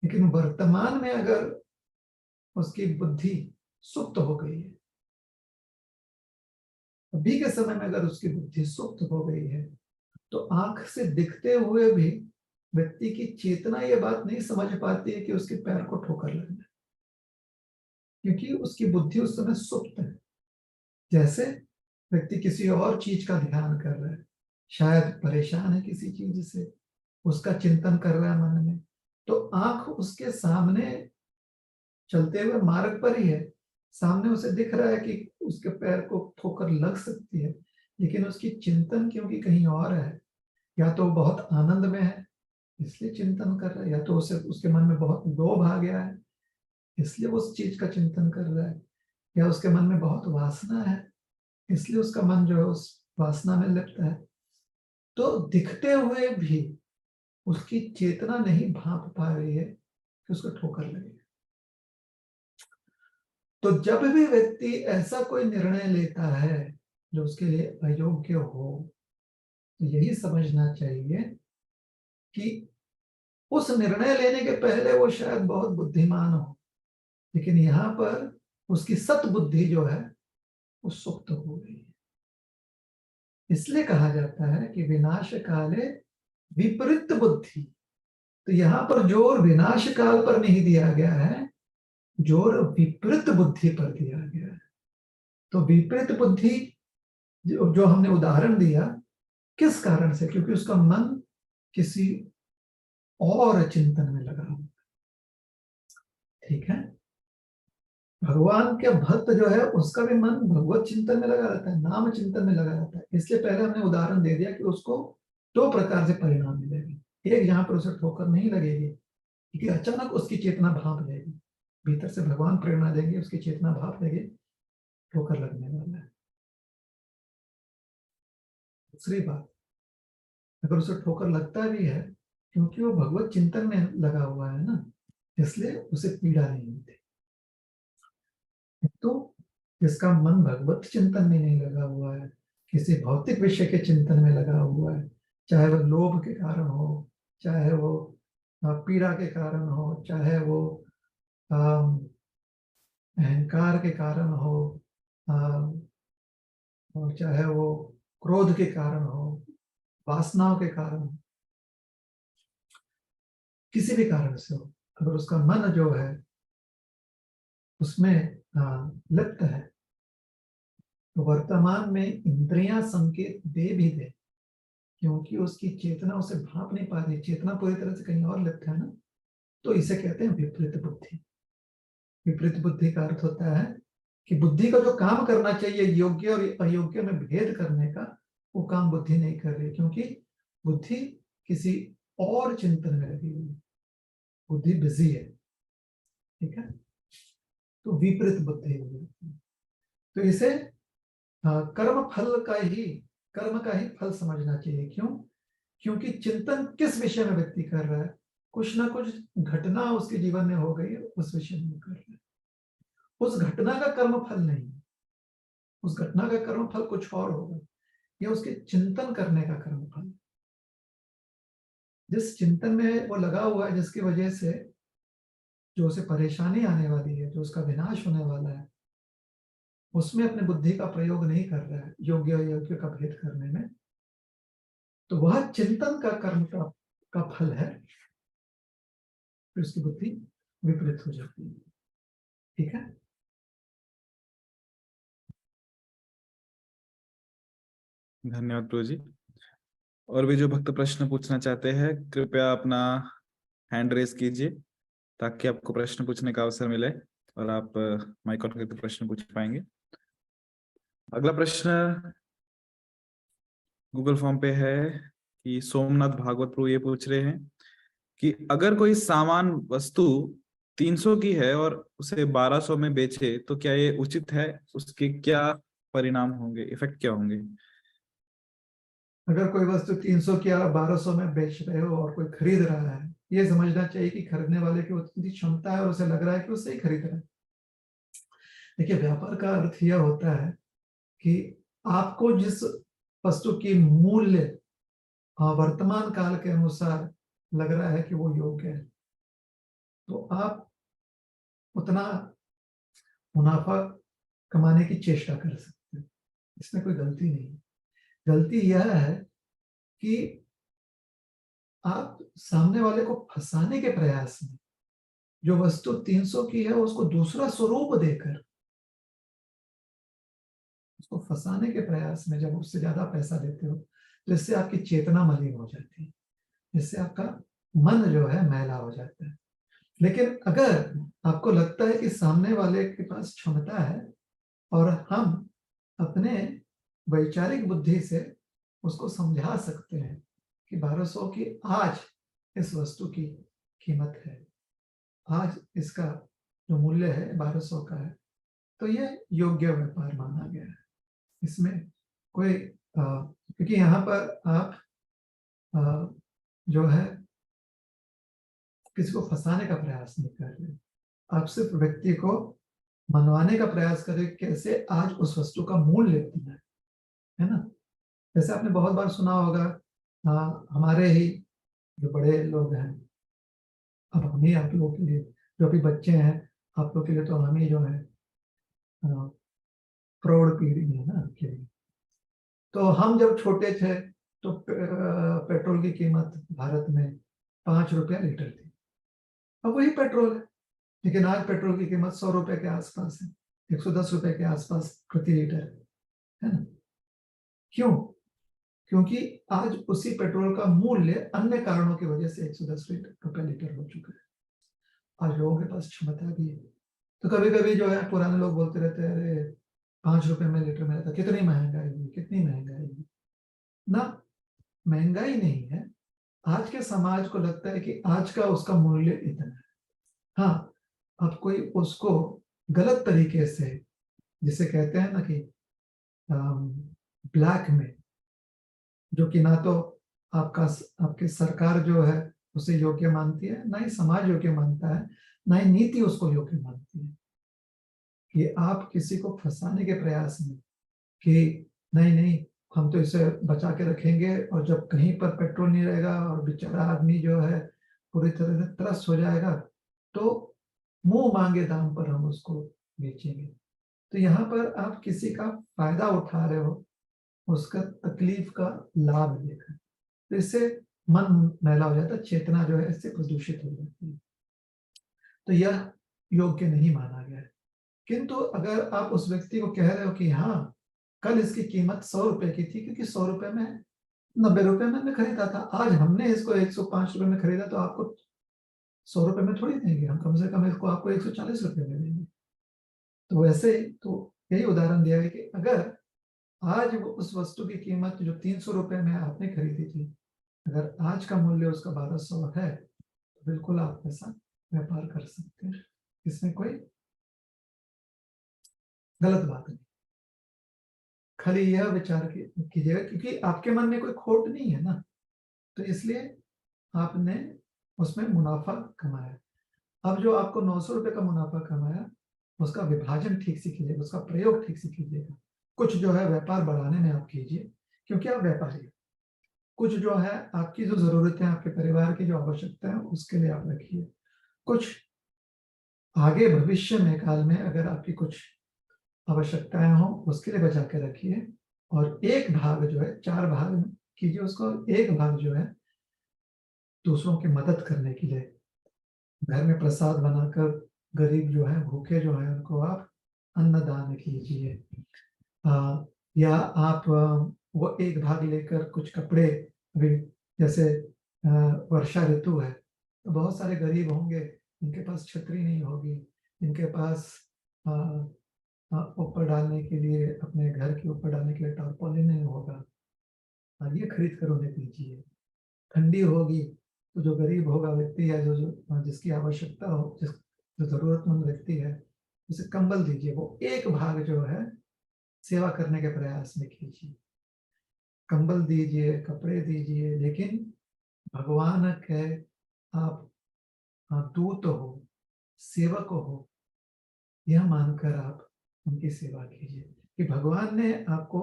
[SPEAKER 1] लेकिन वर्तमान में अगर उसकी बुद्धि सुप्त हो गई है, अभी के समय में अगर उसकी बुद्धि सुप्त हो गई है, तो आंख से दिखते हुए भी व्यक्ति की चेतना ये बात नहीं समझ पाती है कि उसके पैर को ठोकर लगना है, क्योंकि उसकी बुद्धि उस समय सुप्त है। जैसे व्यक्ति किसी और चीज का ध्यान कर रहा है, शायद परेशान है किसी चीज से, उसका चिंतन कर रहा है मन में, तो आंख उसके सामने चलते हुए मार्ग पर ही है, सामने उसे दिख रहा है कि उसके पैर को ठोकर लग सकती है, लेकिन उसकी चिंतन क्योंकि कहीं और है, या तो बहुत आनंद में है इसलिए चिंतन कर रहा है, या तो उसके मन में बहुत लोभ आ गया है इसलिए वो उस चीज का चिंतन कर रहा है, या उसके मन में बहुत वासना है इसलिए उसका मन जो है उस वासना में लिप्त है। तो दिखते हुए भी उसकी चेतना नहीं भांप पा रही है कि उसको ठोकर लगे। तो जब भी व्यक्ति ऐसा कोई निर्णय लेता है जो उसके लिए अयोग्य हो, तो यही समझना चाहिए कि उस निर्णय लेने के पहले वो शायद बहुत बुद्धिमान हो, लेकिन यहाँ पर उसकी सतबुद्धि जो है वो सुप्त हो गई है। इसलिए कहा जाता है कि विनाश काले विपरीत बुद्धि। तो यहाँ पर जोर विनाश काल पर नहीं दिया गया है, जोर विपरीत बुद्धि पर दिया गया है। तो विपरीत बुद्धि जो हमने उदाहरण दिया, किस कारण से? क्योंकि उसका मन किसी और चिंतन में लगा हुआ। ठीक है, भगवान के भक्त जो है उसका भी मन भगवत चिंतन में लगा रहता है, नाम चिंतन में लगा रहता है। इसलिए पहले हमने उदाहरण दे दिया कि उसको दो प्रकार से परिणाम मिलेंगे। एक, जहां पर उसे ठोकर नहीं लगेगी क्योंकि अचानक उसकी चेतना भाप लेगी, भीतर से भगवान प्रेरणा देंगे, उसकी चेतना भाप लेगी, ठोकर लगने वाला है। दूसरी बात, अगर उसे ठोकर लगता भी है क्योंकि वो भगवत चिंतन में लगा हुआ है ना, इसलिए उसे पीड़ा नहीं होती। तो जिसका मन भगवत चिंतन में नहीं लगा हुआ है, किसी भौतिक विषय के चिंतन में लगा हुआ है, चाहे वो लोभ के कारण हो, चाहे वो पीड़ा के कारण हो, चाहे वो अहंकार के कारण हो, और चाहे वो क्रोध के कारण हो, वासनाओं के कारण हो, किसी भी कारण से हो, अगर उसका मन जो है उसमें लिप्त है, तो वर्तमान में इंद्रियां संकेत दे भी दे, क्योंकि उसकी चेतना उसे भाप नहीं पा रही, चेतना पूरी तरह से कहीं और लिप्त है ना, तो इसे कहते हैं विपरीत बुद्धि। विपरीत बुद्धि का अर्थ होता है कि बुद्धि का जो काम करना चाहिए योग्य और अयोग्य में भेद करने का, वो काम बुद्धि नहीं कर रही, क्योंकि बुद्धि किसी और चिंतन में लगी हुई है, बुद्धि बिजी है, ठीक है, तो विपरीत बुद्धि हो जाती है। तो इसे कर्म का ही फल समझना चाहिए। क्यों? क्योंकि चिंतन किस विषय में व्यक्ति कर रहा है, कुछ ना कुछ घटना उसके जीवन में हो गई है, उस विषय में कर रहा है। उस घटना का कर्म फल नहीं, उस घटना का कर्म फल कुछ और होगा, यह उसके चिंतन करने का कर्म फल। जिस चिंतन में वो लगा हुआ है, जिसकी वजह से जो उसे परेशानी आने वाली है, जो उसका विनाश होने वाला है, उसमें अपने बुद्धि का प्रयोग नहीं कर रहा है योग्य अयोग्य का भेद करने में, तो वह चिंतन का कर्म का फल है, फिर उसकी बुद्धि विपरीत हो जाती है। ठीक है,
[SPEAKER 2] धन्यवाद प्रभु जी। और भी जो भक्त प्रश्न पूछना चाहते हैं कृपया अपना हैंड रेस कीजिए ताकि आपको प्रश्न पूछने का अवसर मिले और आप माइक ऑन करके प्रश्न पूछ पाएंगे। अगला प्रश्न गूगल फॉर्म पे है कि सोमनाथ भागवत प्रभु ये पूछ रहे हैं कि अगर कोई सामान वस्तु 300 की है और उसे 1200 में बेचे तो क्या ये उचित है, उसके क्या परिणाम होंगे, इफेक्ट क्या होंगे?
[SPEAKER 1] अगर कोई वस्तु 300 की 1200 में बेच रहे हो और कोई खरीद रहा है, ये समझना चाहिए कि खरीदने वाले की उतनी क्षमता है और उसे लग रहा है कि उससे ही खरीद रहा है। देखिए, व्यापार का अर्थ यह होता है कि आपको जिस वस्तु की मूल्य वर्तमान काल के अनुसार लग रहा है कि वो योग्य है, तो आप उतना मुनाफा कमाने की चेष्टा कर सकते हैं। इसमें कोई गलती नहीं है। गलती यह है कि आप सामने वाले को फंसाने के प्रयास में जो वस्तु 300 की है उसको दूसरा स्वरूप देकर उसको फंसाने के प्रयास में जब उससे ज्यादा पैसा देते हो, तो इससे आपकी चेतना मलिन हो जाती है, इससे आपका मन जो है मैला हो जाता है। लेकिन अगर आपको लगता है कि सामने वाले के पास क्षमता है और हम अपने वैचारिक बुद्धि से उसको समझा सकते हैं कि 1200 की आज इस वस्तु की कीमत है, आज इसका जो मूल्य है 1200 का है, तो यह योग्य व्यापार माना गया है। इसमें कोई क्योंकि यहाँ पर आप जो है किसी को फंसाने का प्रयास नहीं कर रहे, आप सिर्फ व्यक्ति को मनवाने का प्रयास करें कैसे आज उस वस्तु का मूल्य इतना है ना। जैसे आपने बहुत बार सुना होगा, हमारे ही जो बड़े लोग हैं, अब हम ही आप लोगों के लिए जो भी बच्चे हैं, आप लोग के लिए तो हम ही जो है प्रौढ़ पीढ़ी है ना आपके लिए। तो हम जब छोटे थे तो पेट्रोल की कीमत भारत में 5 रुपया लीटर थी। अब वही पेट्रोल है, लेकिन आज पेट्रोल की कीमत 100 रुपए के आसपास है, 110 रुपए के आसपास प्रति लीटर है ना। क्यों? क्योंकि आज उसी पेट्रोल का मूल्य अन्य कारणों की वजह से 110 रुपए लीटर हो चुका है। आज लोगों के पास क्षमता भी है, तो कभी कभी जो है पुराने लोग बोलते रहते हैं, अरे 5 रुपए में लीटर में रहता, कितनी महंगाई हुई, कितनी महंगाई हुई ना। महंगाई नहीं है, आज के समाज को लगता है कि आज का उसका मूल्य इतना है। हाँ, अब कोई उसको गलत तरीके से, जिसे कहते हैं ना कि ब्लैक में, जो कि ना तो आपकी सरकार जो है उसे योग्य मानती है, ना ही समाज योग्य मानता है, ना ही नीति उसको योग्य मानती है, कि आप किसी को फंसाने के प्रयास में कि नहीं नहीं हम तो इसे बचा के रखेंगे और जब कहीं पर पेट्रोल नहीं रहेगा और बेचारा आदमी जो है पूरी तरह से त्रस्त हो जाएगा तो मुंह मांगे दाम पर हम उसको बेचेंगे। तो यहाँ पर आप किसी का फायदा उठा रहे हो, उसका तकलीफ का लाभ लेकर, तो इससे मन मैला हो जाता है, चेतना जो है इससे प्रदूषित हो जाती है। तो यह योग्य नहीं माना गया है। किंतु अगर आप उस व्यक्ति को कह रहे हो कि हाँ कल इसकी कीमत 100 रुपए की थी क्योंकि 100 रुपए में 90 रुपए में खरीदा था, आज हमने इसको 105 रुपए में खरीदा, तो आपको 100 रुपए में थोड़ी देंगे, हम कम से कम इसको आपको 140 रुपए में देंगे। तो वैसे तो यही उदाहरण दिया है कि अगर आज उस वस्तु की कीमत जो 300 रुपए में आपने खरीदी थी अगर आज का मूल्य उसका 1200 है तो बिल्कुल आप ऐसा व्यापार कर सकते हैं, इसमें कोई गलत बात नहीं। खाली यह विचार कीजिएगा क्योंकि आपके मन में कोई खोट नहीं है ना, तो इसलिए आपने उसमें मुनाफा कमाया। अब जो आपको 900 रुपए का मुनाफा कमाया उसका विभाजन ठीक से कीजिएगा, उसका प्रयोग ठीक से कीजिएगा। कुछ जो है व्यापार बढ़ाने में आप कीजिए क्योंकि आप व्यापारी। कुछ जो है आपकी जो जरूरतें, आपके परिवार की जो आवश्यकता है उसके लिए आप रखिए। कुछ आगे भविष्य में काल में अगर आपकी कुछ आवश्यकताएं हो उसके लिए बचा के रखिए। और एक भाग जो है, 4 भाग कीजिए उसको, एक भाग जो है दूसरों की मदद करने के लिए, घर में प्रसाद बनाकर गरीब जो है, भूखे जो है, उनको आप अन्नदान कीजिए। या आप वो एक भाग लेकर कुछ कपड़े, अभी जैसे वर्षा ऋतु है तो बहुत सारे गरीब होंगे, इनके पास छतरी नहीं होगी, इनके पास ऊपर डालने के लिए, अपने घर के ऊपर डालने के लिए टारपॉलिन नहीं होगा, ये खरीद कर उन्हें दीजिए। ठंडी होगी तो जो गरीब होगा व्यक्ति है, जो जिसकी आवश्यकता हो, जो जरूरतमंद व्यक्ति है, उसे कंबल दीजिए। वो एक भाग जो है सेवा करने के प्रयास में कीजिए। कंबल दीजिए, कपड़े दीजिए, लेकिन भगवान के आप दूत हो, सेवक हो, यह मानकर आप उनकी सेवा कीजिए कि भगवान ने आपको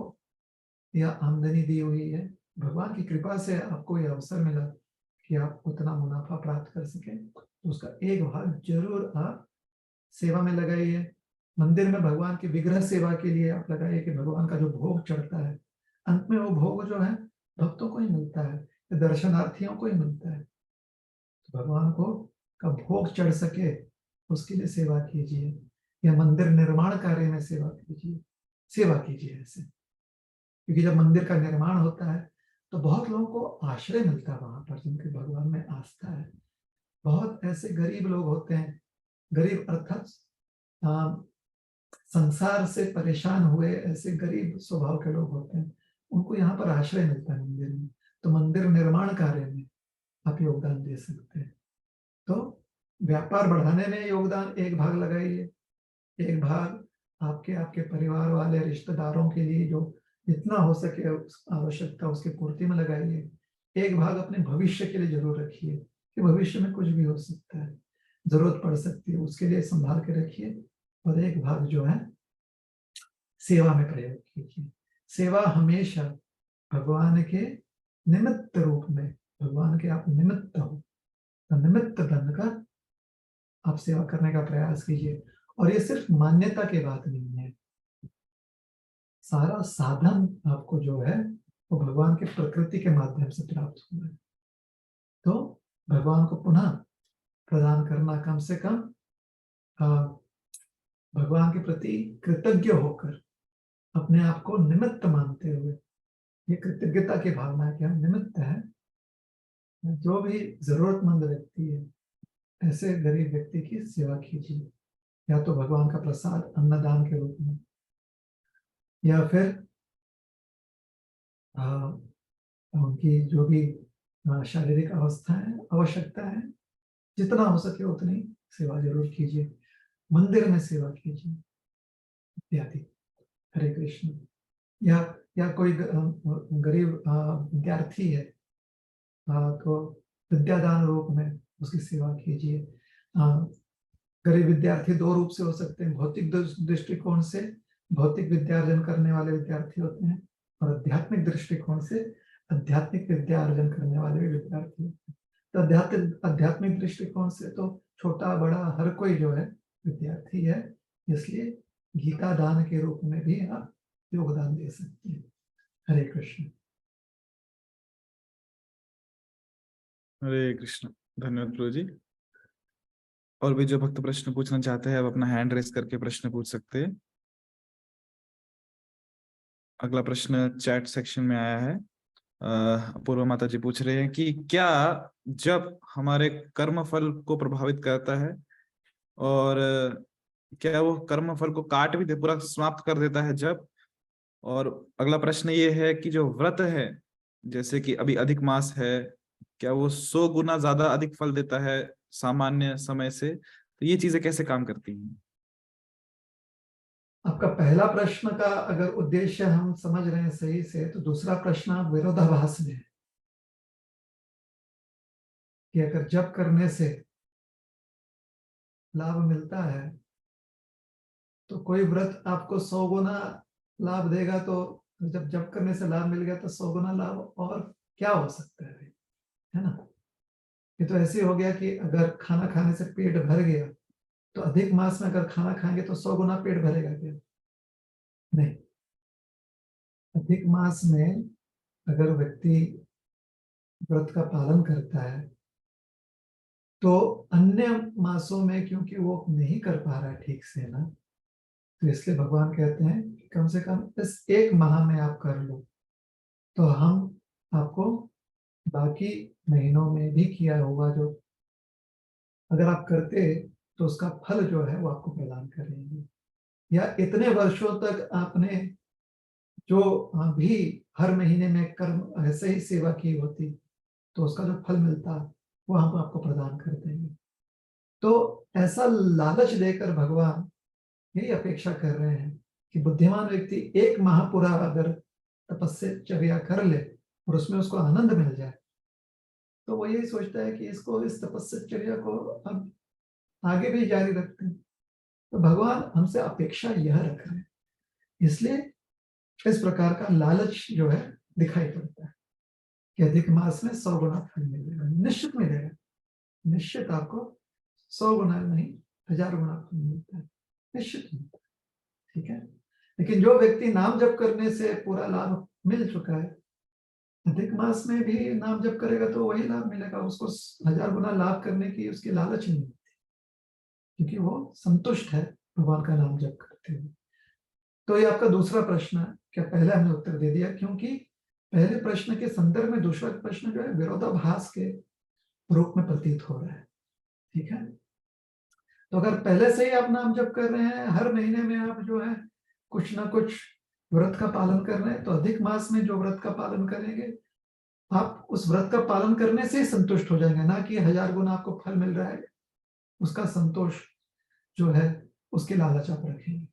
[SPEAKER 1] यह आमदनी दी हुई है, भगवान की कृपा से आपको यह अवसर मिला कि आप उतना मुनाफा प्राप्त कर सके, तो उसका एक भाग जरूर आप सेवा में लगाइए। मंदिर में भगवान की विग्रह सेवा के लिए आप लगाइए कि भगवान का जो भोग चढ़ता है, अंत में वो भोग जो है भक्तों को ही मिलता है, दर्शनार्थियों को ही मिलता है। तो भगवान को का भोग चढ़ सके उसके लिए सेवा कीजिए, या मंदिर निर्माण कार्य में सेवा कीजिए ऐसे। क्योंकि जब मंदिर का निर्माण होता है तो बहुत लोगों को आश्रय मिलता है वहां पर, जिनके भगवान में आस्था है। बहुत ऐसे गरीब लोग होते हैं, गरीब अर्थात संसार से परेशान हुए ऐसे गरीब स्वभाव के लोग होते हैं, उनको यहाँ पर आश्रय मिलता है मंदिर में। तो मंदिर निर्माण कार्य में आप योगदान दे सकते हैं। तो व्यापार बढ़ाने में योगदान एक भाग लगाइए, एक भाग आपके आपके परिवार वाले रिश्तेदारों के लिए जो जितना हो सके आवश्यकता उसकी पूर्ति में लगाइए। एक भाग अपने भविष्य के लिए जरूर रखिए कि भविष्य में कुछ भी हो सकता है, जरूरत पड़ सकती है, उसके लिए संभाल के रखिए। और एक भाग जो है सेवा में प्रयोग कीजिए। सेवा हमेशा भगवान के निमित्त रूप में, भगवान के आप निमित्त हो, तो निमित्त बनकर आप सेवा करने का प्रयास कीजिए। और ये सिर्फ मान्यता की बात नहीं है, सारा साधन आपको जो है वो भगवान के प्रकृति के माध्यम से प्राप्त हुआ है। तो भगवान को पुनः प्रदान करना, कम से कम भगवान के प्रति कृतज्ञ होकर, अपने आप को निमित्त मानते हुए, ये कृतज्ञता की भावना है कि हम निमित्त है। जो भी जरूरतमंद व्यक्ति है ऐसे गरीब व्यक्ति की सेवा कीजिए, या तो भगवान का प्रसाद अन्नदान के रूप में, या फिर उनकी जो भी शारीरिक अवस्था है, आवश्यकता है, जितना हो सके उतनी सेवा जरूर कीजिए। मंदिर में सेवा कीजिए इत्यादि। हरे कृष्ण। या कोई गरीब विद्यार्थी है तो विद्यादान रूप में उसकी सेवा कीजिए। गरीब विद्यार्थी दो रूप से हो सकते हैं, भौतिक दृष्टिकोण से भौतिक विद्या अर्जन करने वाले विद्यार्थी होते हैं, और आध्यात्मिक दृष्टिकोण से आध्यात्मिक विद्या अर्जन करने वाले विद्यार्थी होते हैं। तो आध्यात्मिक दृष्टिकोण से तो छोटा बड़ा हर कोई जो है विद्यार्थी है, इसलिए गीता दान के रूप में भी आप योगदान दे सकते हैं। हरे कृष्ण।
[SPEAKER 2] हरे कृष्ण। धन्यवाद प्रभु जी। और भी जो भक्त प्रश्न पूछना चाहते हैं अब अपना हैंड रेस करके प्रश्न पूछ सकते हैं। अगला प्रश्न चैट सेक्शन में आया है। अपूर्वा माता जी पूछ रहे हैं कि क्या जब हमारे कर्म फल को प्रभावित करता है, और क्या वो कर्म फल को काट भी दे, पूरा समाप्त कर देता है जब। और अगला प्रश्न ये है कि जो व्रत है जैसे कि अभी अधिक मास है, क्या वो 100 गुना ज्यादा अधिक फल देता है सामान्य समय से? तो ये चीजें कैसे काम करती हैं?
[SPEAKER 1] आपका पहला प्रश्न का अगर उद्देश्य हम समझ रहे हैं सही से, तो दूसरा प्रश्न आप विरोधाभास में है कि अगर जप करने से लाभ मिलता है तो कोई व्रत आपको 100 गुना लाभ देगा, तो जब जप करने से लाभ मिल गया तो 100 गुना लाभ और क्या हो सकता है ना। ये तो ऐसे हो गया कि अगर खाना खाने से पेट भर गया तो अधिक मास में अगर खाना खाएंगे तो 100 गुना पेट भरेगा क्या? नहीं। अधिक मास में अगर व्यक्ति व्रत का पालन करता है तो अन्य मासों में क्योंकि वो नहीं कर पा रहा है ठीक से ना, तो इसलिए भगवान कहते हैं कि कम से कम इस एक माह में आप कर लो, तो हम आपको बाकी महीनों में भी किया होगा जो अगर आप करते तो उसका फल जो है वो आपको प्रदान करेंगे। या इतने वर्षों तक आपने जो भी हर महीने में कर्म ऐसे ही सेवा की होती तो उसका जो फल मिलता वो हम आपको प्रदान कर देंगे। तो ऐसा लालच देकर भगवान यही अपेक्षा कर रहे हैं कि बुद्धिमान व्यक्ति एक माह पूरा अगर तपस्या कर ले और उसमें उसको आनंद मिल जाए, तो वो यही सोचता है कि इसको इस तपस्या को अब आगे भी जारी रखते हैं। तो भगवान हमसे अपेक्षा यह रख रहे हैं, इसलिए इस प्रकार का लालच जो है दिखाई पड़ता है कि अधिक मास में 100 गुना फल मिलेगा, निश्चित मिलेगा, निश्चित आपको 100 गुना नहीं 1000 गुना फल मिलता है, निश्चित मिलता है। ठीक है। लेकिन जो व्यक्ति नाम जप करने से पूरा लाभ मिल चुका है, अधिक मास में भी नाम जप करेगा तो वही लाभ मिलेगा, उसको 1000 गुना लाभ करने की उसकी लालच नहीं है, क्योंकि वो संतुष्ट है भगवान का नाम जप करते हुए। तो ये आपका दूसरा प्रश्न है, क्या पहले हमने उत्तर दे दिया, क्योंकि पहले प्रश्न के संदर्भ में दूसरा प्रश्न जो है विरोधाभास के रूप में प्रतीत हो रहा है। ठीक है। तो अगर पहले से ही आप नाम जप कर रहे हैं, हर महीने में आप जो है कुछ ना कुछ व्रत का पालन कर रहे हैं, तो अधिक मास में जो व्रत का पालन करेंगे आप उस व्रत का पालन करने से ही संतुष्ट हो जाएंगे, ना कि 1000 गुना आपको फल मिल रहा है उसका संतोष जो है उसकी लालच आप रखेंगे।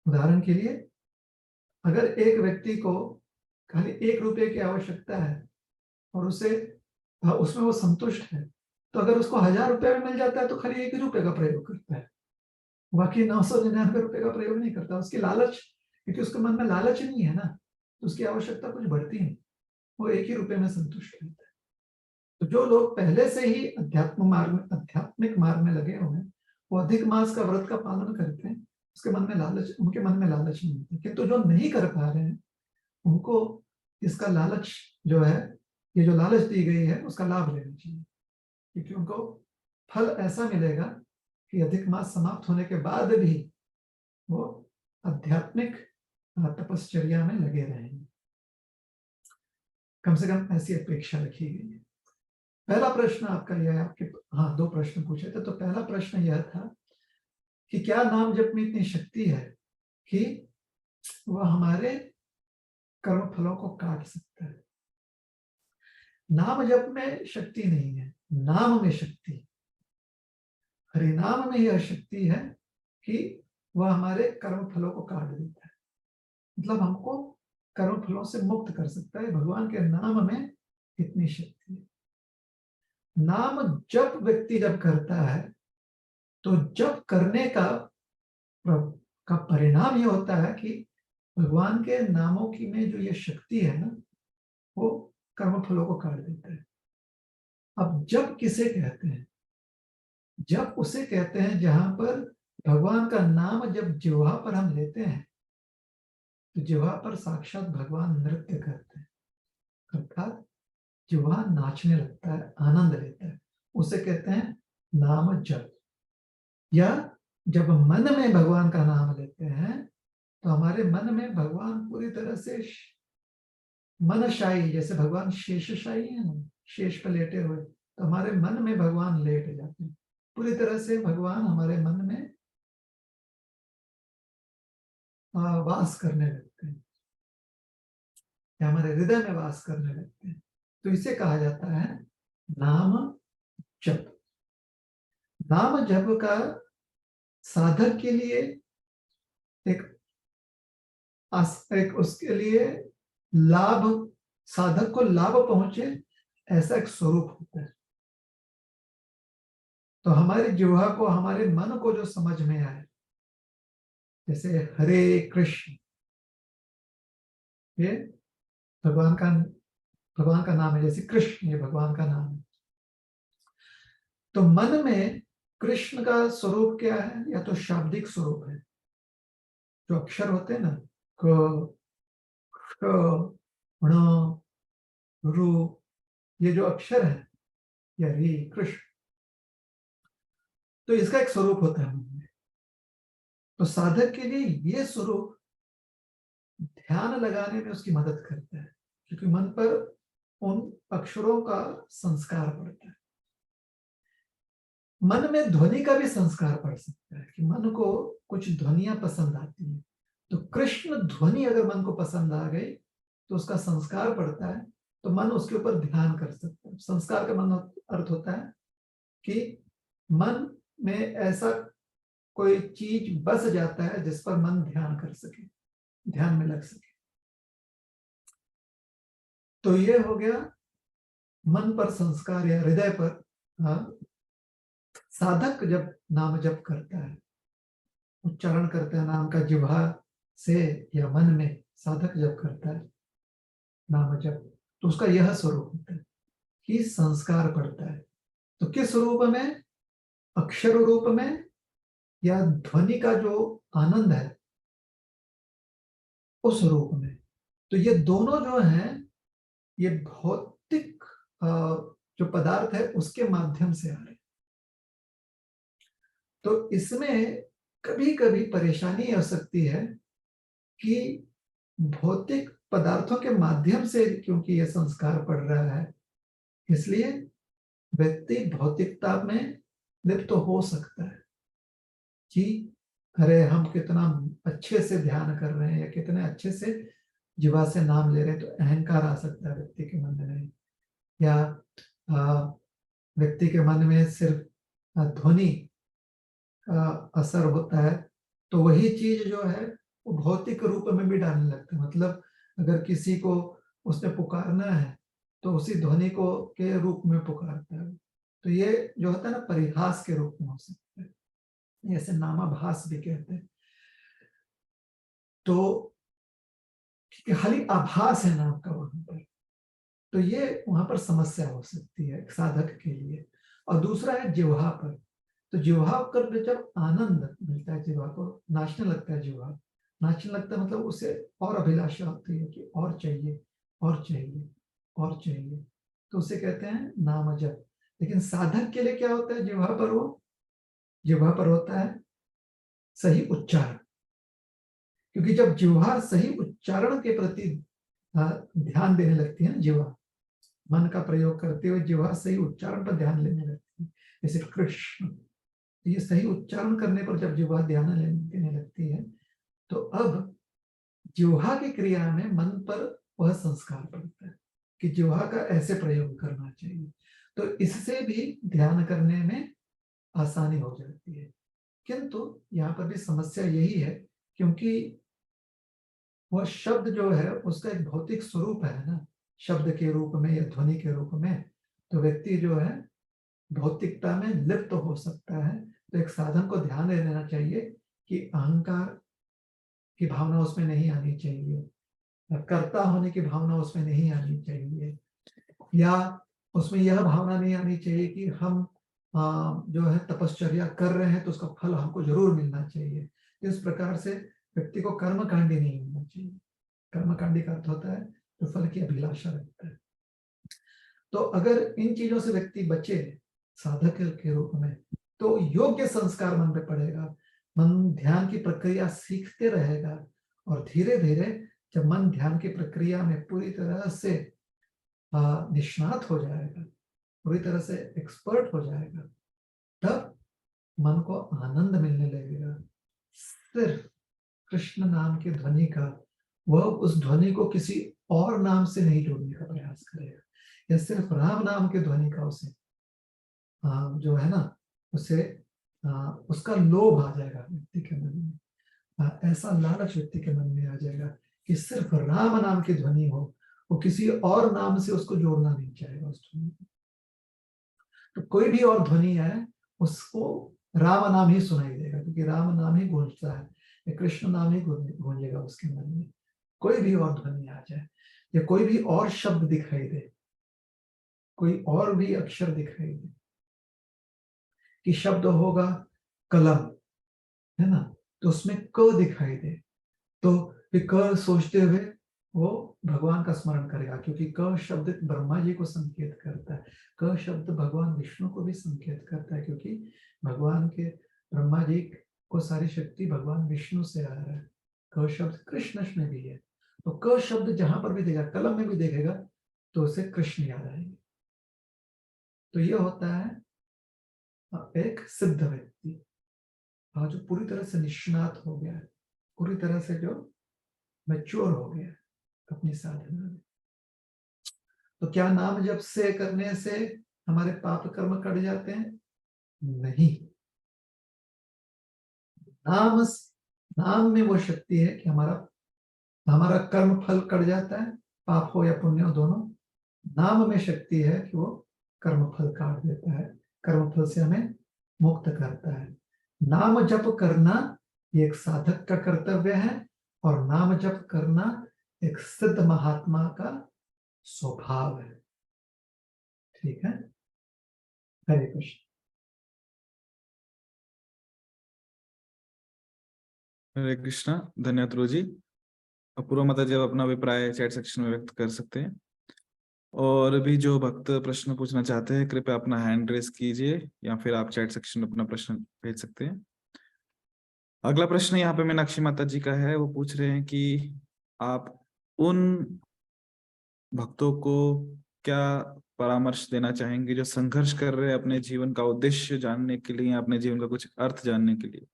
[SPEAKER 1] उदाहरण के लिए अगर एक व्यक्ति को खाली 1 रुपये की आवश्यकता है और उसे उसमें वो संतुष्ट है, तो अगर उसको 1000 रुपये में मिल जाता है तो खाली 1 ही रुपये का प्रयोग करता है, बाकी 999 रुपये का प्रयोग नहीं करता। उसकी लालच, क्योंकि उसके मन में लालच नहीं है ना, तो उसकी आवश्यकता कुछ बढ़ती नहीं, वो 1 ही रुपये में संतुष्ट रहता है। तो जो लोग पहले से ही आध्यात्मिक मार्ग में लगे हुए हैं, वो अधिक मास का व्रत का पालन करते हैं, उसके मन में लालच, उनके मन में लालच नहीं होती। किंतु जो नहीं कर पा रहे हैं उनको इसका लालच जो है, ये जो लालच दी गई है उसका लाभ लेना चाहिए, क्योंकि उनको फल ऐसा मिलेगा कि अधिक मास समाप्त होने के बाद भी वो आध्यात्मिक तपश्चर्या में लगे रहेंगे। कम से कम ऐसी अपेक्षा रखी गई है। पहला प्रश्न आपका यह है, आपके हाँ 2 प्रश्न पूछे थे। तो पहला प्रश्न यह था कि क्या नाम जप में इतनी शक्ति है कि वह हमारे कर्म फलों को काट सकता है? नाम जप में शक्ति नहीं है, नाम में शक्ति है। हरिनाम में यह शक्ति है कि वह हमारे कर्म फलों को काट देता है, मतलब हमको कर्म फलों से मुक्त कर सकता है। भगवान के नाम में इतनी शक्ति है। नाम जप व्यक्ति जब करता है तो जप करने का परिणाम यह होता है कि भगवान के नामों की में जो ये शक्ति है ना, वो कर्म फलों को काट देता है। अब जप किसे कहते हैं? जप उसे कहते हैं जहां पर भगवान का नाम जब जिह्वा पर हम लेते हैं तो जिह्वा पर साक्षात भगवान नृत्य करते हैं, अर्थात जिह्वा नाचने लगता है, आनंद लेता है, उसे कहते हैं नाम जप। या जब मन में भगवान का नाम लेते हैं तो हमारे मन में भगवान पूरी तरह से मनशाही, जैसे भगवान शेषशाही है ना, शेष पर लेटे हुए, तो हमारे मन में भगवान लेट जाते हैं, पूरी तरह से भगवान हमारे मन में वास करने लगते हैं। या हमारे हृदय में वास करने लगते हैं, तो इसे कहा जाता है नाम जप। नाम जप का साधक के लिए एक उसके लिए लाभ, साधक को लाभ पहुंचे ऐसा एक स्वरूप होता है। तो हमारी जिह्वा को, हमारे मन को जो समझ में आए, जैसे हरे कृष्ण, ये भगवान का नाम है, जैसे कृष्ण ये भगवान का नाम है। तो मन में कृष्ण का स्वरूप क्या है? या तो शाब्दिक स्वरूप है, जो अक्षर होते हैं ना, क ख ण रु, ये जो अक्षर है, या री कृष्ण, तो इसका एक स्वरूप होता है मन में। तो साधक के लिए ये स्वरूप ध्यान लगाने में उसकी मदद करता है, क्योंकि मन पर उन अक्षरों का संस्कार पड़ता है। मन में ध्वनि का भी संस्कार पड़ सकता है, कि मन को कुछ ध्वनियां पसंद आती है, तो कृष्ण ध्वनि अगर मन को पसंद आ गई तो उसका संस्कार पड़ता है, तो मन उसके ऊपर ध्यान कर सकता है। संस्कार का मन अर्थ होता है कि मन में ऐसा कोई चीज बस जाता है जिस पर मन ध्यान कर सके, ध्यान में लग सके। तो ये हो गया मन पर संस्कार या हृदय पर। साधक जब नाम जप करता है, उच्चारण करता है नाम का जिह्वा से या मन में, साधक जब करता है नाम जप, तो उसका यह स्वरूप होता है कि संस्कार पड़ता है। तो किस रूप में? अक्षर रूप में, या ध्वनि का जो आनंद है उस रूप में। तो ये दोनों जो हैं, ये भौतिक जो पदार्थ है उसके माध्यम से आ रहे हैं। तो इसमें कभी कभी परेशानी हो सकती है कि भौतिक पदार्थों के माध्यम से क्योंकि यह संस्कार पड़ रहा है, इसलिए व्यक्ति भौतिकता में लिप्त हो सकता है कि अरे हम कितना अच्छे से ध्यान कर रहे हैं, या कितने अच्छे से जिह्वा से नाम ले रहे हैं, तो अहंकार आ सकता है व्यक्ति के मन में। या व्यक्ति के मन में सिर्फ ध्वनि का असर होता है, तो वही चीज जो है वो भौतिक रूप में भी डालने लगता है। मतलब अगर किसी को उसने पुकारना है तो उसी ध्वनि को के रूप में पुकारता है। तो ये जो होता है ना, परिहास के रूप में हो सकता है, ऐसे नामाभास भी कहते हैं। तो खाली आभास है नाम का वहां पर, तो ये वहां पर समस्या हो सकती है साधक के लिए। और दूसरा है जिह्वा पर। तो जिह्वा कर जब आनंद मिलता है, जिह्वा को नाचने लगता है, जिह्वा नाचने लगता है, मतलब उसे और अभिलाषा होती है कि और चाहिए और चाहिए और चाहिए, तो उसे कहते हैं नाम जप। लेकिन साधक के लिए क्या होता है जिह्वा पर? वो जिह्वा पर होता है सही उच्चारण, क्योंकि जब जिह्वा सही उच्चारण के प्रति ध्यान देने लगती है ना, जिह्वा मन का प्रयोग करते हुए जिह्वा सही उच्चारण पर ध्यान लेने लगती है, जैसे कृष्ण, ये सही उच्चारण करने पर जब जिह्वा ध्यान देने लगती है, तो अब जिह्वा की क्रिया में मन पर वह संस्कार पड़ता है कि जिह्वा का ऐसे प्रयोग करना चाहिए। तो इससे भी ध्यान करने में आसानी हो जाती है। किंतु यहाँ पर भी समस्या यही है, क्योंकि वह शब्द जो है उसका एक भौतिक स्वरूप है ना, शब्द के रूप में या ध्वनि के रूप में, तो व्यक्ति जो है भौतिकता में लिप्त हो सकता है। तो एक साधन को ध्यान दे देना चाहिए कि अहंकार की भावना उसमें नहीं आनी चाहिए, कर्ता होने की भावना उसमें नहीं आनी चाहिए, या उसमें यह भावना नहीं आनी चाहिए कि हम जो है तपश्चर्या कर रहे हैं तो उसका फल हमको जरूर मिलना चाहिए। इस प्रकार से व्यक्ति को कर्मकांडी नहीं होना चाहिए। कर्मकांडी का अर्थ होता है जो फल की अभिलाषा रखता है। तो अगर इन चीजों से व्यक्ति बचे साधक के रूप में, तो योग्य संस्कार मन पे पड़ेगा, मन ध्यान की प्रक्रिया सीखते रहेगा, और धीरे धीरे जब मन ध्यान की प्रक्रिया में पूरी तरह से निष्णात हो जाएगा, पूरी तरह से एक्सपर्ट हो जाएगा, तब मन को आनंद मिलने लगेगा सिर्फ कृष्ण नाम की ध्वनि का। वह उस ध्वनि को किसी और नाम से नहीं जोड़ने का प्रयास करेगा, या सिर्फ राम नाम के ध्वनि का उसे जो है ना, उसे उसका लोभ आ जाएगा व्यक्ति के मन में। ऐसा लालच व्यक्ति के मन में आ जाएगा कि सिर्फ राम नाम की ध्वनि हो, वो किसी और नाम से उसको जोड़ना नहीं चाहेगा उस ध्वनि को। तो कोई भी और ध्वनि है उसको राम नाम ही सुनाई देगा, क्योंकि राम नाम ही गूंजता है, या कृष्ण नाम ही गूंजेगा उसके मन में। कोई भी और ध्वनि आ जाए, या कोई भी और शब्द दिखाई दे, कोई और भी अक्षर दिखाई दे, कि शब्द होगा कलम, है ना, तो उसमें क दिखाई दे, तो फिर क सोचते हुए वो भगवान का स्मरण करेगा, क्योंकि क शब्द ब्रह्मा जी को संकेत करता है, क शब्द भगवान विष्णु को भी संकेत करता है, क्योंकि भगवान के ब्रह्मा जी को सारी शक्ति भगवान विष्णु से आ रहा है। क शब्द कृष्ण में भी है, तो क शब्द जहां पर भी देखेगा, कलम में भी देखेगा, तो उसे कृष्ण याद आएंगे। तो ये होता है एक सिद्ध व्यक्ति, जो पूरी तरह से निष्णात हो गया है, पूरी तरह से जो मैच्योर हो गया है अपनी साधना में। तो क्या नाम जप से करने से हमारे पाप कर्म कट जाते हैं? नहीं। नाम नाम में वो शक्ति है कि हमारा हमारा कर्म फल कट जाता है, पाप हो या पुण्य हो दोनों। नाम में शक्ति है कि वो कर्म फल काट देता है, कर्म फल से हमें मुक्त करता है। नाम जप करना ये एक साधक का कर्तव्य है, और नाम जप करना एक सिद्ध महात्मा का स्वभाव है। ठीक है, हरे कृष्ण।
[SPEAKER 2] हरे कृष्णा। धन्यवाद गुरु जी। अपूर्व माता जी आप अपना अभिप्राय चैट सेक्शन में व्यक्त कर सकते हैं। और भी जो भक्त प्रश्न पूछना चाहते हैं कृपया अपना हैंड रेस कीजिए, या फिर आप चैट सेक्शन में अपना प्रश्न भेज सकते हैं। अगला प्रश्न यहाँ पे मीनाक्षी माता जी का है। वो पूछ रहे हैं कि आप उन भक्तों को क्या परामर्श देना चाहेंगे जो संघर्ष कर रहे हैं अपने जीवन का उद्देश्य जानने के लिए, अपने जीवन का कुछ अर्थ जानने के लिए।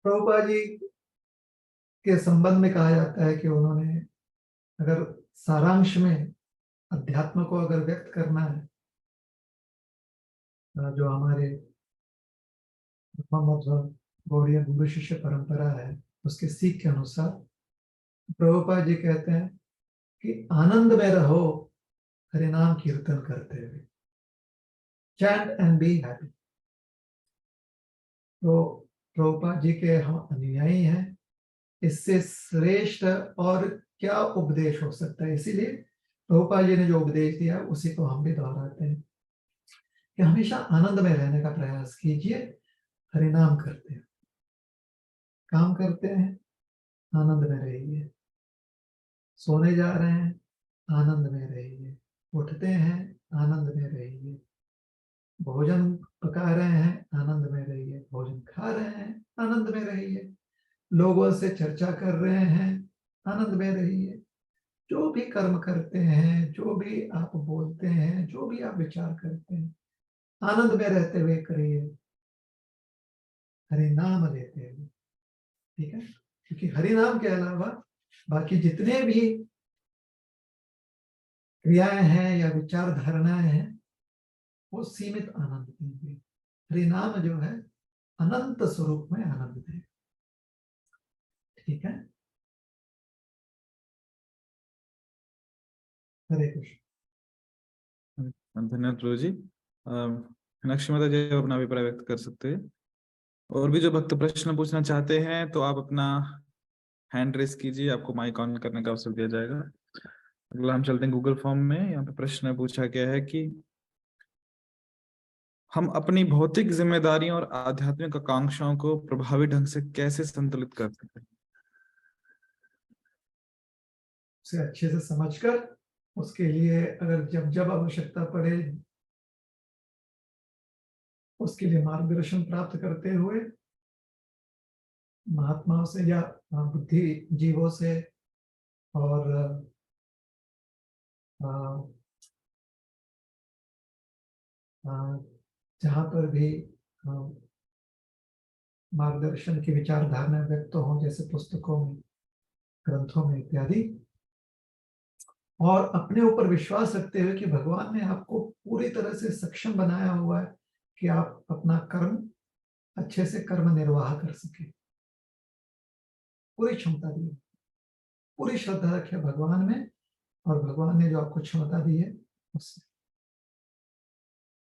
[SPEAKER 1] प्रभुपाद जी के संबंध में कहा जाता है कि उन्होंने, अगर सारांश में अध्यात्म को अगर व्यक्त करना है, जो हमारे मतलब गौड़ीय गुरु शिष्य परंपरा है, उसके सीख के अनुसार प्रभुपाद जी कहते हैं कि आनंद में रहो हरि नाम कीर्तन करते हुए, चैंट एंड बी हैप्पी। तो प्रभुपाद जी के हम अनुयायी हैं, इससे श्रेष्ठ और क्या उपदेश हो सकता है। इसीलिए प्रभुपाद जी ने जो उपदेश दिया उसी को हम भी दोहराते हैं कि हमेशा आनंद में रहने का प्रयास कीजिए, हरिनाम करते हैं, काम करते हैं, आनंद में रहिए, सोने जा रहे हैं, आनंद में रहिए, उठते हैं, आनंद में रहिए, भोजन पका रहे हैं, आनंद में रहिए, भोजन खा रहे हैं, आनंद में रहिए, लोगों से चर्चा कर रहे हैं, आनंद में रहिए, जो भी कर्म करते हैं, जो भी आप बोलते हैं, जो भी आप विचार करते हैं, आनंद में रहते हुए करिए, हरि नाम लेते हुए। ठीक है, क्योंकि हरि नाम के अलावा बाकी जितने भी क्रियाएं हैं या विचार धारणाएं हैं, वो सीमित आनंद देंगे। हरि नाम जो है अनंत स्वरूप में आनंद देगा। ठीक है, हरे कृष्ण।
[SPEAKER 2] धन्यवाद गुरु जी। मीनाक्षी माता जी आप अपना अभिप्राय व्यक्त कर सकते हैं। और भी जो भक्त प्रश्न पूछना चाहते हैं तो आप अपना हैंड रेस कीजिए, आपको माइक ऑन करने का अवसर दिया जाएगा। अगला हम चलते हैं गूगल फॉर्म में। यहाँ पे प्रश्न पूछा गया है कि हम अपनी भौतिक जिम्मेदारियों और आध्यात्मिक आकांक्षाओं को प्रभावी ढंग से कैसे संतुलित कर सकते हैं।
[SPEAKER 1] उसे अच्छे से समझकर उसके लिए अगर जब जब आवश्यकता पड़े उसके लिए मार्गदर्शन प्राप्त करते हुए महात्माओं से या बुद्धि जीवों से, और जहाँ पर भी मार्गदर्शन की विचारधारा व्यक्त हो, जैसे पुस्तकों में, ग्रंथों में इत्यादि, और अपने ऊपर विश्वास रखते हुए कि भगवान ने आपको पूरी तरह से सक्षम बनाया हुआ है कि आप अपना कर्म अच्छे से कर्म निर्वाह कर सके। पूरी क्षमता दी है, पूरी श्रद्धा रखिए भगवान में, और भगवान ने जो आपको क्षमता दी है उससे।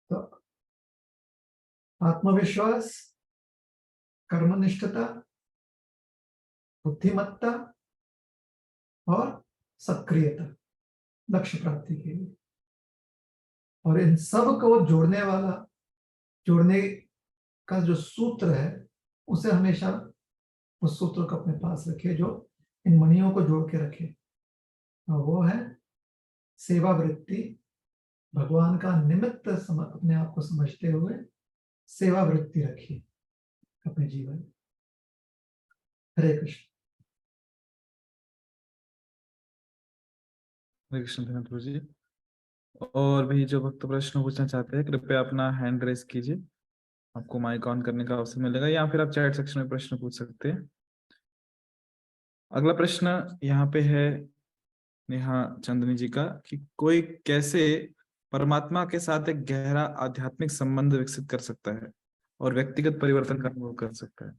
[SPEAKER 1] तो आत्मविश्वास, कर्मनिष्ठता, बुद्धिमत्ता और सक्रियता लक्ष्य प्राप्ति के लिए, और इन सब को जोड़ने का जो सूत्र है, उसे हमेशा उस सूत्र को अपने पास रखिए जो इन मणियों को जोड़ के रखे, और वो है सेवा वृत्ति। भगवान का निमित्त अपने आप को समझते हुए सेवा वृत्ति रखिए अपने जीवन में। हरे कृष्ण।
[SPEAKER 2] हरे कृष्ण धन्यवाद प्रभु जी। और भी जो भक्त प्रश्न पूछना चाहते हैं कृपया अपना हैंड रेस कीजिए, आपको माइक ऑन करने का अवसर मिलेगा, या फिर आप चैट सेक्शन में प्रश्न पूछ सकते हैं। अगला प्रश्न यहाँ पे है नेहा चंदनी जी का, कि कोई कैसे परमात्मा के साथ एक गहरा आध्यात्मिक संबंध विकसित कर सकता है और व्यक्तिगत परिवर्तन का अनुभव कर सकता है।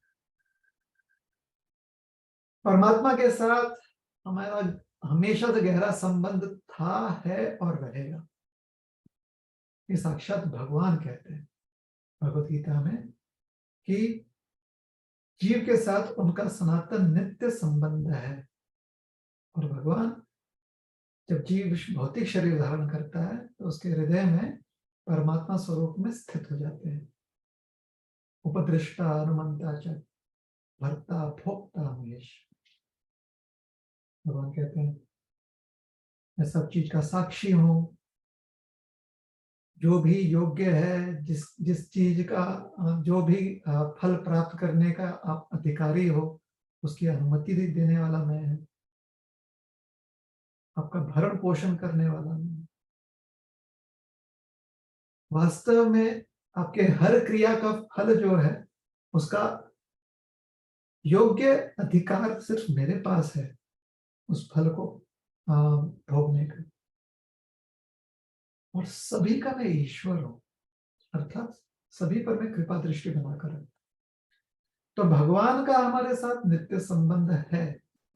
[SPEAKER 1] परमात्मा के साथ हमारा हमेशा से गहरा संबंध था, है और रहेगा। ये साक्षात भगवान कहते हैं भगवत गीता में कि जीव के साथ उनका सनातन नित्य संबंध है। और भगवान जब जीव भौतिक शरीर धारण करता है तो उसके हृदय में परमात्मा स्वरूप में स्थित हो जाते हैं। उपदृष्टा अनुमंता च भर्ता भोक्ता महेश। भगवान कहते हैं मैं सब चीज का साक्षी हूं, जो भी योग्य है, जिस चीज का जो भी फल प्राप्त करने का आप अधिकारी हो, उसकी अनुमति देने वाला मैं हूं, आपका भरण पोषण करने वाला मैं हूं। वास्तव में आपके हर क्रिया का फल जो है उसका योग्य अधिकार सिर्फ मेरे पास है, उस फल को भोगने का। और सभी का मैं ईश्वर हूं, अर्थात सभी पर मैं कृपा दृष्टि बनाकर रखता हूं। तो भगवान का हमारे साथ नित्य संबंध है,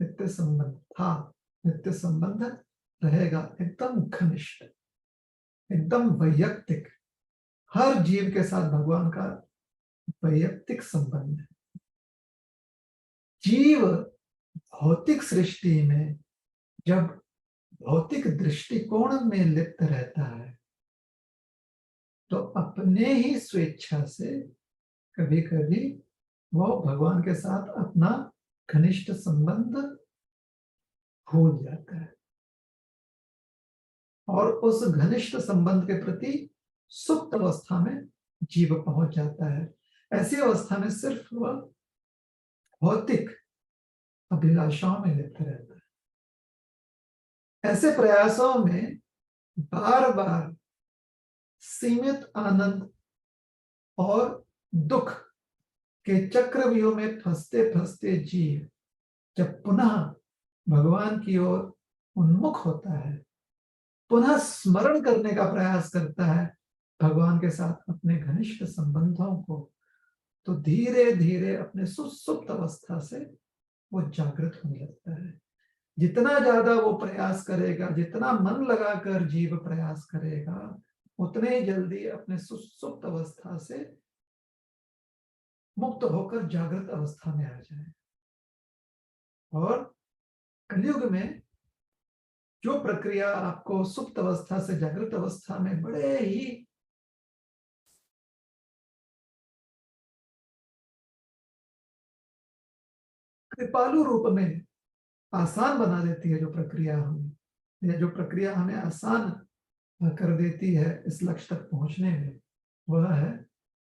[SPEAKER 1] नित्य संबंध था, नित्य संबंध रहेगा, एकदम घनिष्ठ, एकदम वैयक्तिक। हर जीव के साथ भगवान का वैयक्तिक संबंध है। जीव भौतिक सृष्टि में जब भौतिक दृष्टिकोण में लिप्त रहता है तो अपने ही स्वेच्छा से कभी कभी वो भगवान के साथ अपना घनिष्ठ संबंध भूल जाता है, और उस घनिष्ठ संबंध के प्रति सुप्त अवस्था में जीव पहुंच जाता है। ऐसी अवस्था में सिर्फ वह भौतिक अभिलाषाओं में लिप्त रहता है। ऐसे प्रयासों में बार बार सीमित आनंद और दुख के चक्रव्यूह में फंसते फंसते जीव जब पुनः भगवान की ओर उन्मुख होता है, पुनः स्मरण करने का प्रयास करता है भगवान के साथ अपने घनिष्ठ संबंधों को, तो धीरे धीरे अपने सुसुप्त अवस्था से वो जागृत होने लगता है। जितना ज्यादा वो प्रयास करेगा, जितना मन लगाकर जीव प्रयास करेगा, उतने ही जल्दी अपने सुसुप्त अवस्था से मुक्त होकर जागृत अवस्था में आ जाए। और कलयुग में जो प्रक्रिया आपको सुप्त अवस्था से जागृत अवस्था में बड़े ही कृपालु रूप में आसान बना देती है, जो प्रक्रिया हमें आसान कर देती है इस लक्ष्य तक पहुंचने में, वह है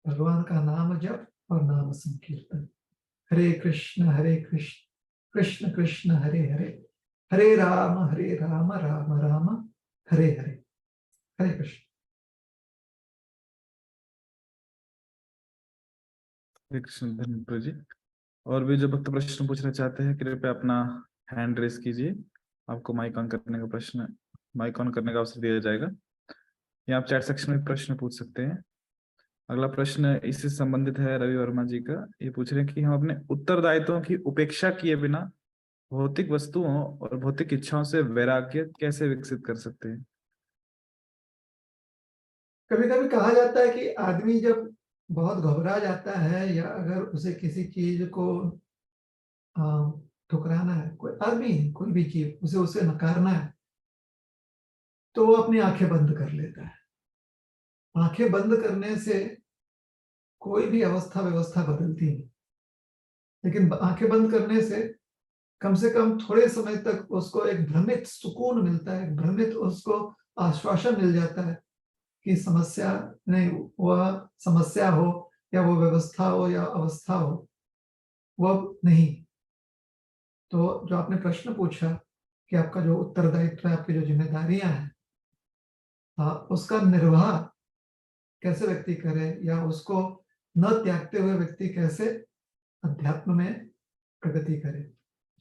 [SPEAKER 1] भगवान का नाम जप और नाम संकीर्तन। हरे कृष्ण कृष्ण कृष्ण हरे हरे, हरे राम राम राम हरे हरे। हरे कृष्ण।
[SPEAKER 2] हरे कृष्ण धर्मपुर जी। और भी जो भक्त प्रश्न पूछना चाहते हैं कृपया अपना हैंड रेस कीजिए। आपको माइक ऑन करने का प्रश्न, माइक ऑन करने का अवसर दिया जाएगा, या आप चैट सेक्शन में प्रश्न पूछ सकते हैं। अगला प्रश्न इससे संबंधित है, रवि वर्मा जी का। ये पूछ रहे हैं कि हम अपने उत्तरदायित्वों की उपेक्षा किए बिना भौतिक वस्तुओं और भौतिक इच्छाओं से वैराग्य कैसे विकसित कर सकते हैं।
[SPEAKER 1] कभी कभी कहा जाता है कि आदमी जब बहुत घबरा जाता है या अगर उसे किसी चीज को ठुकराना है, कोई आदमी कोई भी चीज उसे उसे नकारना है, तो वो अपनी आंखें बंद कर लेता है। आंखें बंद करने से कोई भी अवस्था व्यवस्था बदलती नहीं, लेकिन आंखें बंद करने से कम थोड़े समय तक उसको एक भ्रमित सुकून मिलता है, भ्रमित उसको आश्वासन मिल जाता है कि समस्या नहीं, वह समस्या हो या वो व्यवस्था हो या अवस्था हो, वह नहीं। तो जो आपने प्रश्न पूछा कि आपका जो उत्तरदायित्व है, आपकी जो जिम्मेदारियां हैं, उसका निर्वाह कैसे व्यक्ति करे या उसको न त्यागते हुए व्यक्ति कैसे अध्यात्म में प्रगति करे,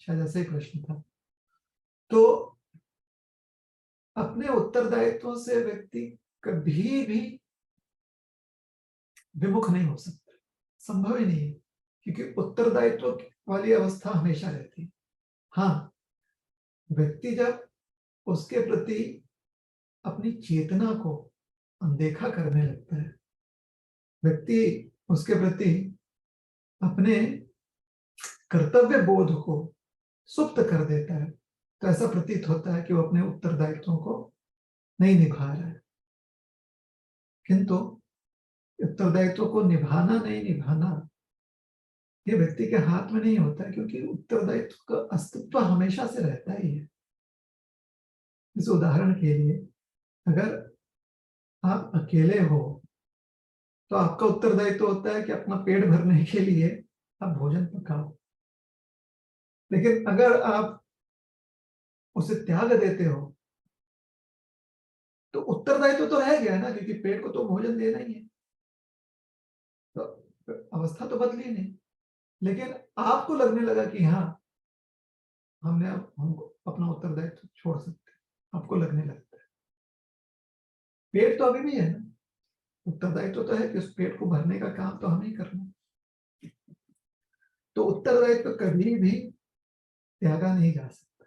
[SPEAKER 1] शायद ऐसा ही प्रश्न था। तो अपने उत्तरदायित्वों से व्यक्ति कभी भी विमुख नहीं हो सकता, संभव ही नहीं है, क्योंकि उत्तरदायित्व वाली अवस्था हमेशा रहती है। हाँ, व्यक्ति जब उसके प्रति अपनी चेतना को अनदेखा करने लगता है, व्यक्ति उसके प्रति अपने कर्तव्य बोध को सुप्त कर देता है, तो ऐसा प्रतीत होता है कि वो अपने उत्तरदायित्वों को नहीं निभा रहा है। किंतु उत्तरदायित्व को निभाना नहीं निभाना ये व्यक्ति के हाथ में नहीं होता है, क्योंकि उत्तरदायित्व का अस्तित्व हमेशा से रहता ही है। इस उदाहरण के लिए, अगर आप अकेले हो तो आपका उत्तरदायित्व होता है कि अपना पेट भरने के लिए आप भोजन पकाओ, लेकिन अगर आप उसे त्याग देते हो तो उत्तरदायित्व तो रह गया ना, क्योंकि पेट को तो भोजन देना ही है, तो अवस्था तो बदली नहीं। लेकिन आपको लगने लगा कि हाँ, हमको अपना उत्तरदायित्व छोड़ सकते हैं, आपको लगने लगता है। पेट तो अभी भी है ना, उत्तरदायित्व तो है कि उस पेट को भरने का काम तो हमें ही करना। तो उत्तरदायित्व कभी भी त्यागा नहीं जा सकता।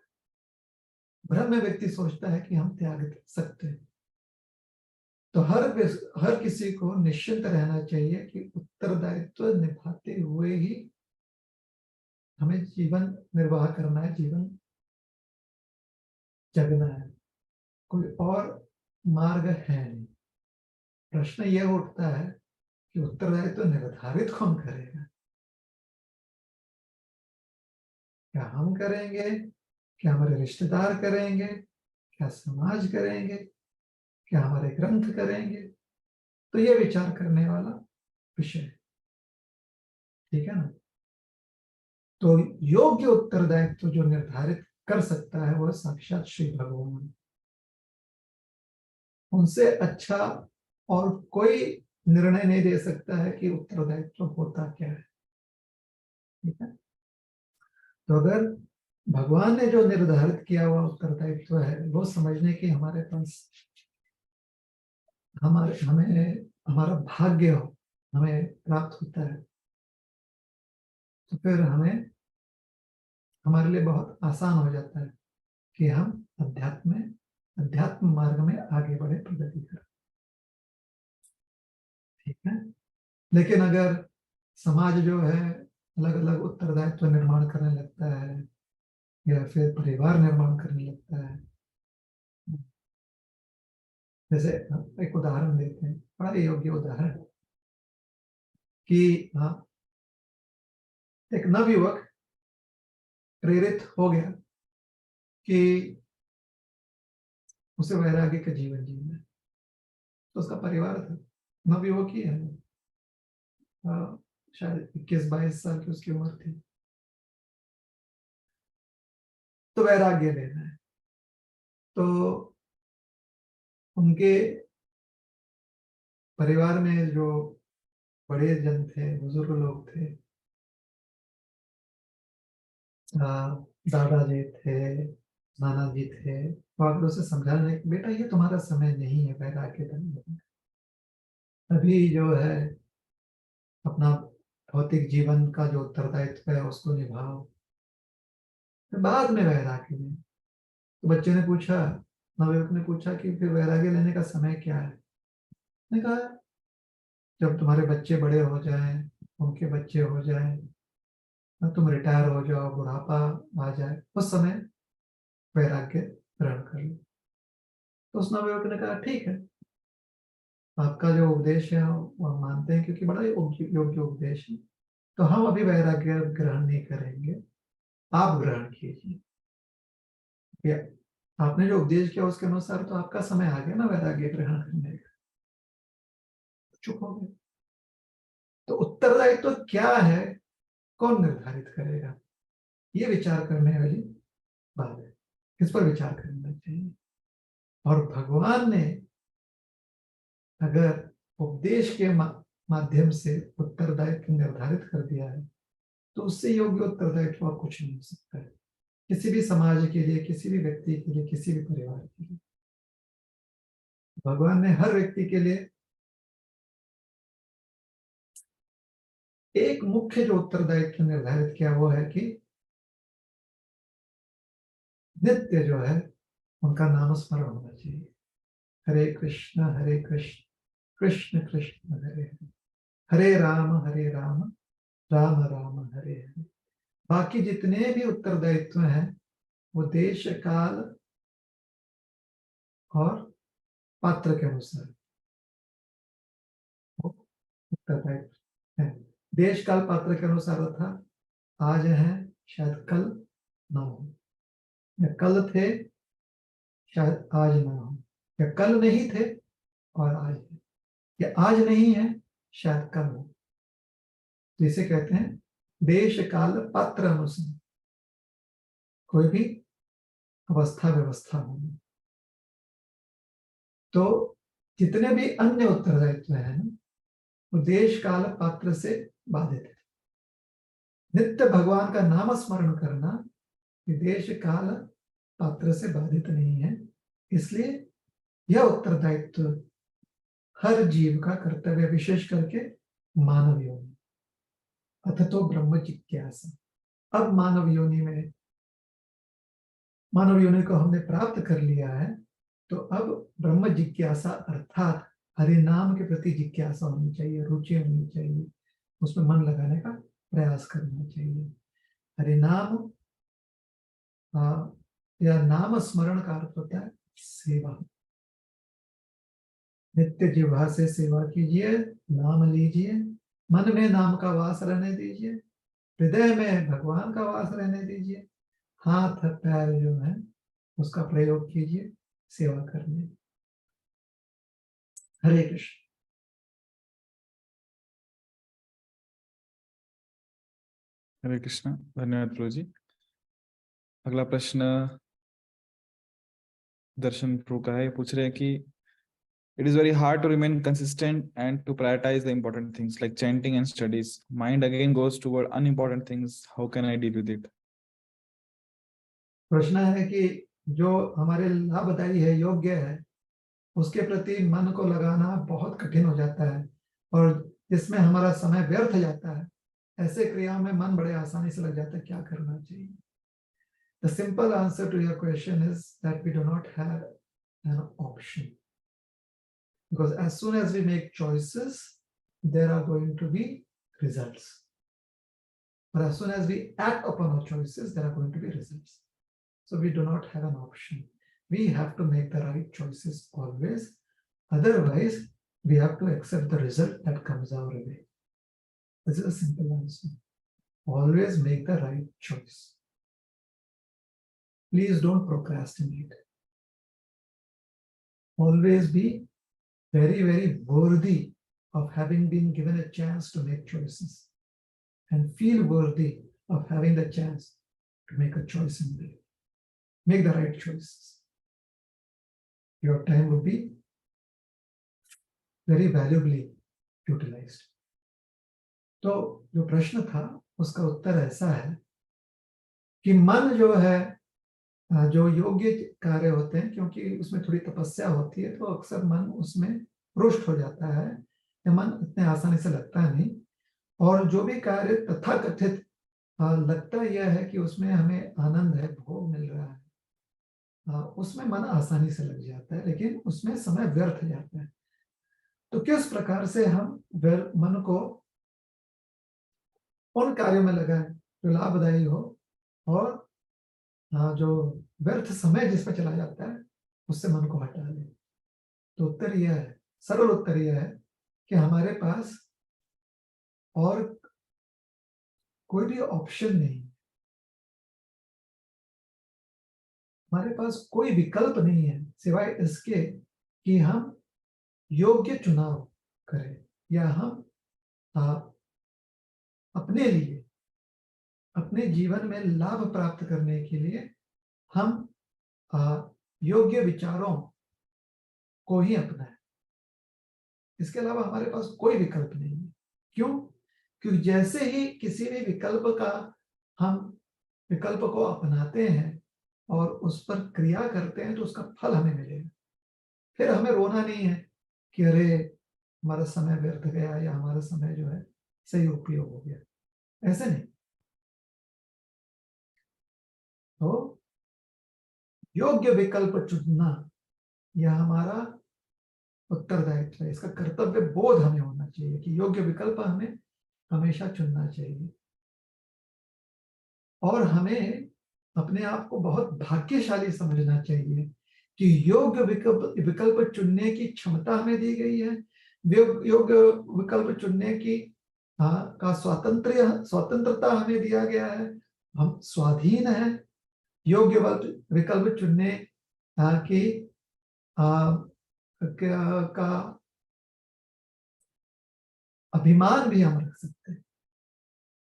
[SPEAKER 1] भ्रम में व्यक्ति सोचता है कि हम त्याग सकते हैं। तो हर किसी को निश्चिंत रहना चाहिए कि उत्तरदायित्व निभाते हुए ही हमें जीवन निर्वाह करना है, जीवन जगना है, कोई और मार्ग है नहीं। प्रश्न यह उठता है कि उत्तरदायित्व निर्धारित कौन करेगा? क्या हम करेंगे, क्या हमारे रिश्तेदार करेंगे, क्या समाज करेंगे, क्या हमारे ग्रंथ करेंगे? तो यह विचार करने वाला विषय है, ठीक है ना। तो योग्य उत्तरदायित्व जो निर्धारित कर सकता है वह साक्षात श्री भगवान। उनसे अच्छा और कोई निर्णय नहीं दे सकता है कि उत्तरदायित्व होता क्या है, ठीक है। तो अगर भगवान ने जो निर्धारित किया हुआ उत्तरदायित्व है वो समझने की हमारे पास हमें हमारा भाग्य हो, हमें प्राप्त होता है, तो फिर हमारे लिए बहुत आसान हो जाता है कि हम अध्यात्म मार्ग में आगे बढ़े, प्रगति करें, ठीक है। लेकिन अगर समाज जो है अलग अलग उत्तरदायित्व निर्माण करने लगता है या फिर परिवार निर्माण करने लगता है, जैसे हम एक उदाहरण देते हैं, बड़ा ही योग्य उदाहरण कि हाँ, एक नवयुवक प्रेरित हो गया कि उसे वैराग्य का जीवन जीना है। तो उसका परिवार था, नवयुवक ही है, शायद 21-22 साल की उसकी उम्र थी। तो वैराग्य लेना है, तो उनके परिवार में जो बड़े जन थे, बुजुर्ग लोग थे, दादाजी थे, नाना जी थे, तो आप उसे समझाने कि बेटा ये तुम्हारा समय नहीं है वैराग्य बनने का। अभी जो है अपना भौतिक जीवन का जो उत्तरदायित्व है उसको निभाओ, फिर बाद में वैराग्य लें। तो बच्चे ने पूछा, नवयुवक ने पूछा कि फिर वैराग्य लेने का समय क्या है? ने कहा जब तुम्हारे बच्चे बड़े हो जाएं, उनके बच्चे हो जाएं, तुम रिटायर हो जाओ, बुढ़ापा आ जाए, उस समय वैराग्य ग्रहण कर लो। तो उस नवयुवक ने कहा ठीक है, आपका जो उपदेश है वो हम मानते हैं क्योंकि बड़ा योग्य उपदेश है, तो हम अभी वैराग्य ग्रहण नहीं करेंगे, आप ग्रहण कीजिए। या आपने जो उपदेश किया उसके अनुसार तो आपका समय आ गया ना वैराग्य ग्रहण करने का। चुप हो गए। तो उत्तरदायित्व तो क्या है, कौन निर्धारित करेगा? ये विचार करने वाली बात है, इस पर विचार करना चाहिए। और भगवान ने अगर उपदेश के माध्यम से उत्तरदायित्व निर्धारित कर दिया है तो उससे योग्य उत्तरदायित्व और कुछ नहीं हो सकता है, किसी भी समाज के लिए, किसी भी व्यक्ति के लिए, किसी भी परिवार के लिए। भगवान ने हर व्यक्ति के लिए एक मुख्य जो उत्तरदायित्व निर्धारित किया वो है कि नित्य जो है उनका नाम स्मरण होना चाहिए। हरे कृष्ण कृष्ण कृष्ण हरे हरे, हरे राम राम राम हरे हरे। बाकी जितने भी उत्तरदायित्व हैं वो देश काल और पात्र के अनुसार वो उत्तरदायित्व है। देश काल पात्र के अनुसार था, आज है शायद कल ना हो, या कल थे शायद आज ना हो, या कल नहीं थे और आज है, या आज नहीं है शायद कल हो। जिसे कहते हैं देश काल पात्र अनुसार कोई भी अवस्था व्यवस्था होगी। तो जितने भी अन्य उत्तरदायित्व है ना वो देश काल पात्र से बाधित है। नित्य भगवान का नाम स्मरण करना देश काल पात्र से बाधित नहीं है, इसलिए यह उत्तरदायित्व हर जीव का कर्तव्य, विशेष करके मानव योनि। अथ तो ब्रह्म जिज्ञासा। अब मानव योनि को हमने प्राप्त कर लिया है, तो अब ब्रह्म जिज्ञासा अर्थात हरि नाम के प्रति जिज्ञासा होनी चाहिए, रुचि होनी चाहिए, उसमें मन लगाने का प्रयास करना चाहिए। हरि नाम या नाम स्मरण का अर्थ होता है सेवा। नित्य जिह्वा से सेवा कीजिए, नाम लीजिए, मन में नाम का वास रहने दीजिए, हृदय में भगवान का वास रहने दीजिए, हाथ पैर जो है उसका प्रयोग कीजिए सेवा करने। हरे कृष्ण।
[SPEAKER 2] हरे कृष्ण, धन्यवाद प्रभु जी। अगला प्रश्न दर्शन प्रभु का है, पूछ रहे हैं कि it is very hard to remain consistent and to prioritize the important things like chanting and studies. Mind again goes toward unimportant things. How can I deal with it?
[SPEAKER 1] प्रश्न है कि जो हमारे लाभदायी है, योग्य है, उसके प्रति मन को लगाना बहुत कठिन हो जाता है और जिसमें हमारा समय व्यर्थ जाता है, ऐसे क्रियाओं में मन बड़े आसानी से लग जाता है। क्या करना चाहिए? The simple answer to your question is that we do not have an option, because as soon as we make choices there are going to be results, but as soon as we act upon our choices there are going to be results. So we do not have an option. We have to make the right choices always, otherwise we have to accept the result that comes our way. This is a simple answer. Always make the right choice. Please don't procrastinate. Always be very, very worthy of having been given a chance to make choices, and feel worthy of having the chance to make a choice in life. Make the right choices. Your time will be very valuably utilized. तो जो प्रश्न था उसका उत्तर ऐसा है कि मन जो है, जो योग्य कार्य होते हैं, क्योंकि उसमें थोड़ी तपस्या होती है, तो अक्सर मन उसमें रुष्ट हो जाता है, या मन इतने आसानी से लगता नहीं। और जो भी कार्य तथाकथित लगता यह है कि उसमें हमें आनंद है, भोग मिल रहा है, उसमें मन आसानी से लग जाता है, लेकिन उसमें समय व्यर्थ जाता है। तो किस प्रकार से हम मन को उन कार्यों में लगाएं जो लाभदायी हो, और जो व्यर्थ समय जिसमें चला जाता है उससे मन को हटा ले। तो उत्तर यह है, सरल उत्तर यह है कि हमारे पास और कोई भी ऑप्शन नहीं, हमारे पास कोई विकल्प नहीं है सिवाय इसके कि हम योग्य चुनाव करें, या हम अपने लिए, अपने जीवन में लाभ प्राप्त करने के लिए हम योग्य विचारों को ही अपनाएं। इसके अलावा हमारे पास कोई विकल्प नहीं है। क्यों? क्योंकि जैसे ही किसी भी हम विकल्प को अपनाते हैं और उस पर क्रिया करते हैं, तो उसका फल हमें मिलेगा। फिर हमें रोना नहीं है कि अरे हमारा समय व्यर्थ गया, या हमारा समय जो है सही उपयोग हो गया, ऐसे नहीं। तो योग्य विकल्प चुनना यह हमारा उत्तरदायित्व है, इसका कर्तव्य बोध हमें होना चाहिए कि योग्य विकल्प हमें हमेशा चुनना चाहिए। और हमें अपने आप को बहुत भाग्यशाली समझना चाहिए कि योग्य विकल्प चुनने की क्षमता हमें दी गई है, योग्य विकल्प चुनने की का स्वतंत्रता हमें दिया गया है, हम स्वाधीन हैं। योग्य विकल्प चुनने की का अभिमान भी हम रख सकते हैं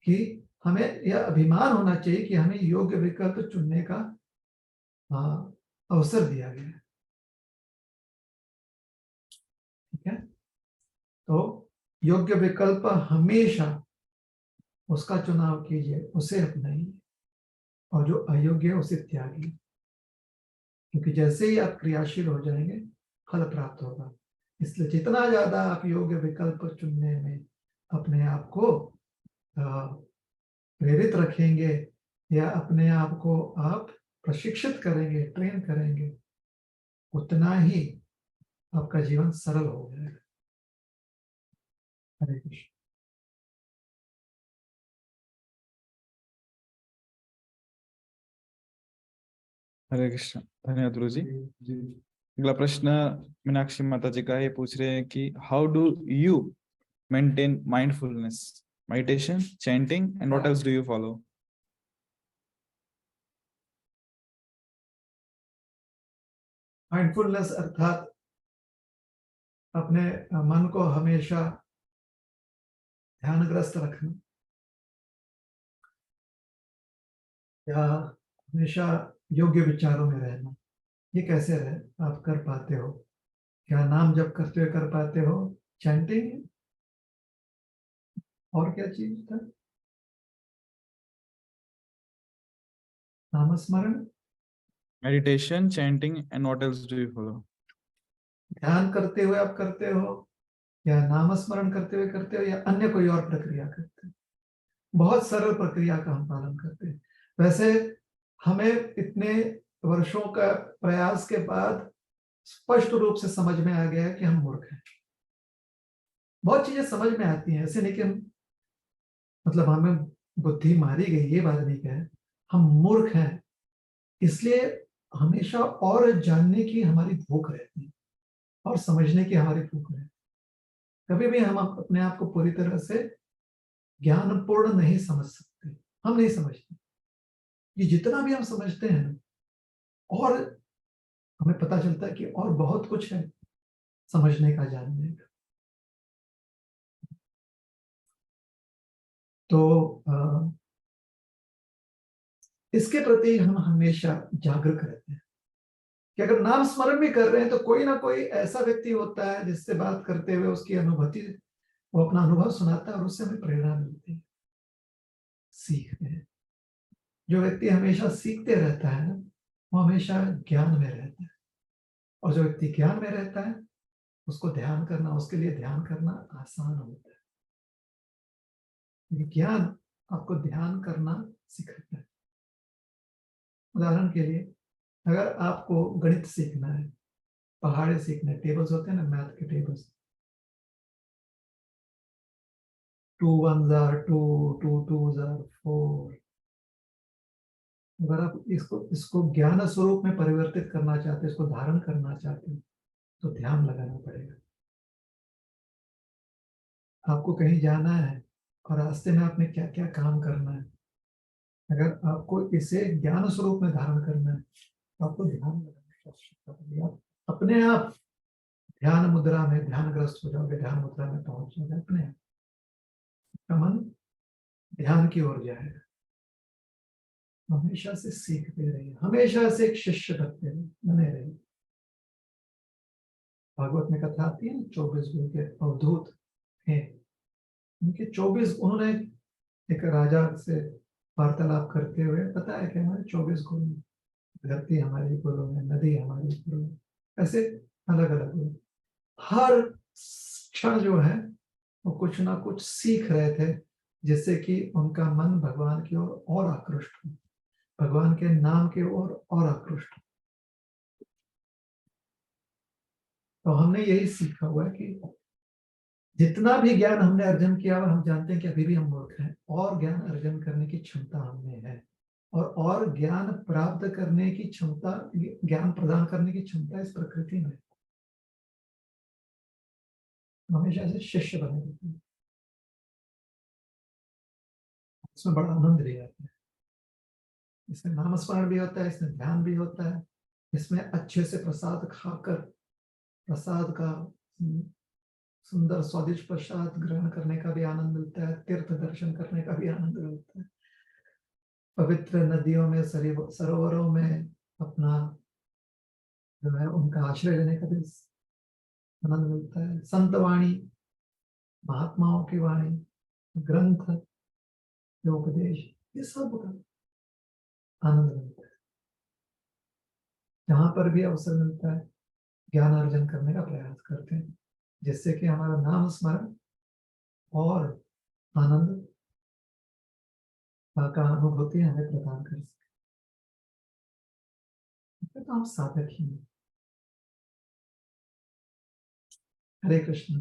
[SPEAKER 1] कि हमें यह अभिमान होना चाहिए कि हमें योग्य विकल्प चुनने का अवसर दिया गया है। ठीक है, तो योग्य विकल्प हमेशा उसका चुनाव कीजिए, उसे अपनाइए, और जो अयोग्य है उसे त्यागिए, क्योंकि जैसे ही आप क्रियाशील हो जाएंगे फल प्राप्त होगा। इसलिए जितना ज्यादा आप योग्य विकल्प चुनने में अपने आप को प्रेरित रखेंगे, या अपने आप को आप प्रशिक्षित करेंगे, ट्रेन करेंगे, उतना ही आपका जीवन सरल हो जाएगा। हरे कृष्ण।
[SPEAKER 2] हरे कृष्ण, धन्यवाद गुरु जी। अगला प्रश्न मीनाक्षी माता जी का है, ये पूछ रहे हैं कि how do you maintain mindfulness, meditation, chanting and what else do you follow?
[SPEAKER 1] Mindfulness अर्थात अपने मन को हमेशा ध्यानग्रस्त रखना, या हमेशा योग्य विचारों में रहना। ये कैसे आप कर पाते हो? क्या नाम जप करते हुए कर पाते हो? चैंटिंग, और क्या चीज था? नामस्मरण,
[SPEAKER 2] meditation, chanting and what else do you follow?
[SPEAKER 1] ध्यान करते हुए आप करते हो, या नामस्मरण करते हुए करते हो, या अन्य कोई और प्रक्रिया करते हो? बहुत सरल प्रक्रिया का हम पालन करते हैं। वैसे हमें इतने वर्षों का प्रयास के बाद स्पष्ट रूप से समझ में आ गया है कि हम मूर्ख हैं। बहुत चीजें समझ में आती हैं, ऐसे नहीं कि मतलब हमें बुद्धि मारी गई, ये बात नहीं कहे, हम मूर्ख हैं। इसलिए हमेशा और जानने की हमारी भूख रहती है, और समझने की हमारी भूख रहती है। कभी भी हम अपने आप को पूरी तरह से ज्ञानपूर्ण नहीं समझ सकते, हम नहीं समझते। ये जितना भी हम समझते हैं, और हमें पता चलता है कि और बहुत कुछ है समझने का, जानने का। तो इसके प्रति हम हमेशा जागरूक रहते हैं कि अगर नाम स्मरण भी कर रहे हैं, तो कोई ना कोई ऐसा व्यक्ति होता है जिससे बात करते हुए उसकी अनुभूति वो अपना अनुभव सुनाता है और उससे हमें प्रेरणा मिलती है, सीखते हैं। जो व्यक्ति हमेशा सीखते रहता है ना, वो हमेशा ज्ञान में रहता है। और जो व्यक्ति ज्ञान में रहता है, उसको ध्यान करना, उसके लिए ध्यान करना आसान होता है। ज्ञान आपको ध्यान करना सिखाता है। उदाहरण के लिए, अगर आपको गणित सीखना है, पहाड़े सीखना है, टेबल्स होते हैं ना, मैथ के tables, 2 1s are 2, 2 2s are 4। अगर आप इसको इसको ज्ञान स्वरूप में परिवर्तित करना चाहते हैं, इसको धारण करना चाहते हैं, तो ध्यान लगाना पड़ेगा। आपको कहीं जाना है और रास्ते में आपने क्या क्या काम करना है, अगर आपको इसे ज्ञान स्वरूप में धारण करना है, तो आपको ध्यान लगाने की आवश्यकता पड़ेगी। आप अपने आप ध्यान मुद्रा में ध्यानग्रस्त हो जाओगे, ध्यान मुद्रा में पहुंच जाओगे अपने आप। आपका मन ध्यान की ओर जाएगा। हमेशा से सीखते रहिए, हमेशा से एक शिष्य बनते रहिए, बने रहिए। भागवत में कथा आती है, 24 गुरु के अवधूत हैं। उनके 24, उन्होंने एक राजा से वार्तालाप करते हुए बताया कि हमारे 24 गुरु हैं। धरती हमारी गुरु है, नदी हमारी गुरु है, ऐसे अलग अलग गुरु। हर क्षण जो है वो कुछ ना कुछ सीख रहे थे, जिससे कि उनका मन भगवान की ओर और आकृष्ट हो, भगवान के नाम की ओर और आकृष्ट हो। तो हमने यही सीखा हुआ है कि जितना भी ज्ञान हमने अर्जन किया हुआ, हम जानते हैं कि अभी भी हम मूर्ख हैं, और ज्ञान अर्जन करने की क्षमता हमें है, और ज्ञान प्राप्त करने की क्षमता, ज्ञान प्रदान करने की क्षमता इस प्रकृति में। हमेशा से शिष्य बने रहते हैं, इसमें बड़ा आनंद भी आता है। इसमें नामस्मरण भी होता है, इसमें ध्यान भी होता है, इसमें अच्छे से प्रसाद खाकर, प्रसाद का सुंदर स्वादिष्ट प्रसाद ग्रहण करने का भी आनंद मिलता है, तीर्थ दर्शन करने का भी आनंद मिलता है, पवित्र नदियों में, सरोवरों में अपना जो है उनका आश्रय लेने का भी आनंद मिलता है। संत वाणी, महात्माओं की वाणी, ग्रंथ, जो उपदेश, ये सब का आनंद मिलता है। जहां पर भी अवसर मिलता है, ज्ञान अर्जन करने का प्रयास करते हैं, जिससे कि हमारा नाम स्मरण और आनंद का अनुभूति हमें प्रदान कर सके। तो हम साधक ही हैं। हरे कृष्ण।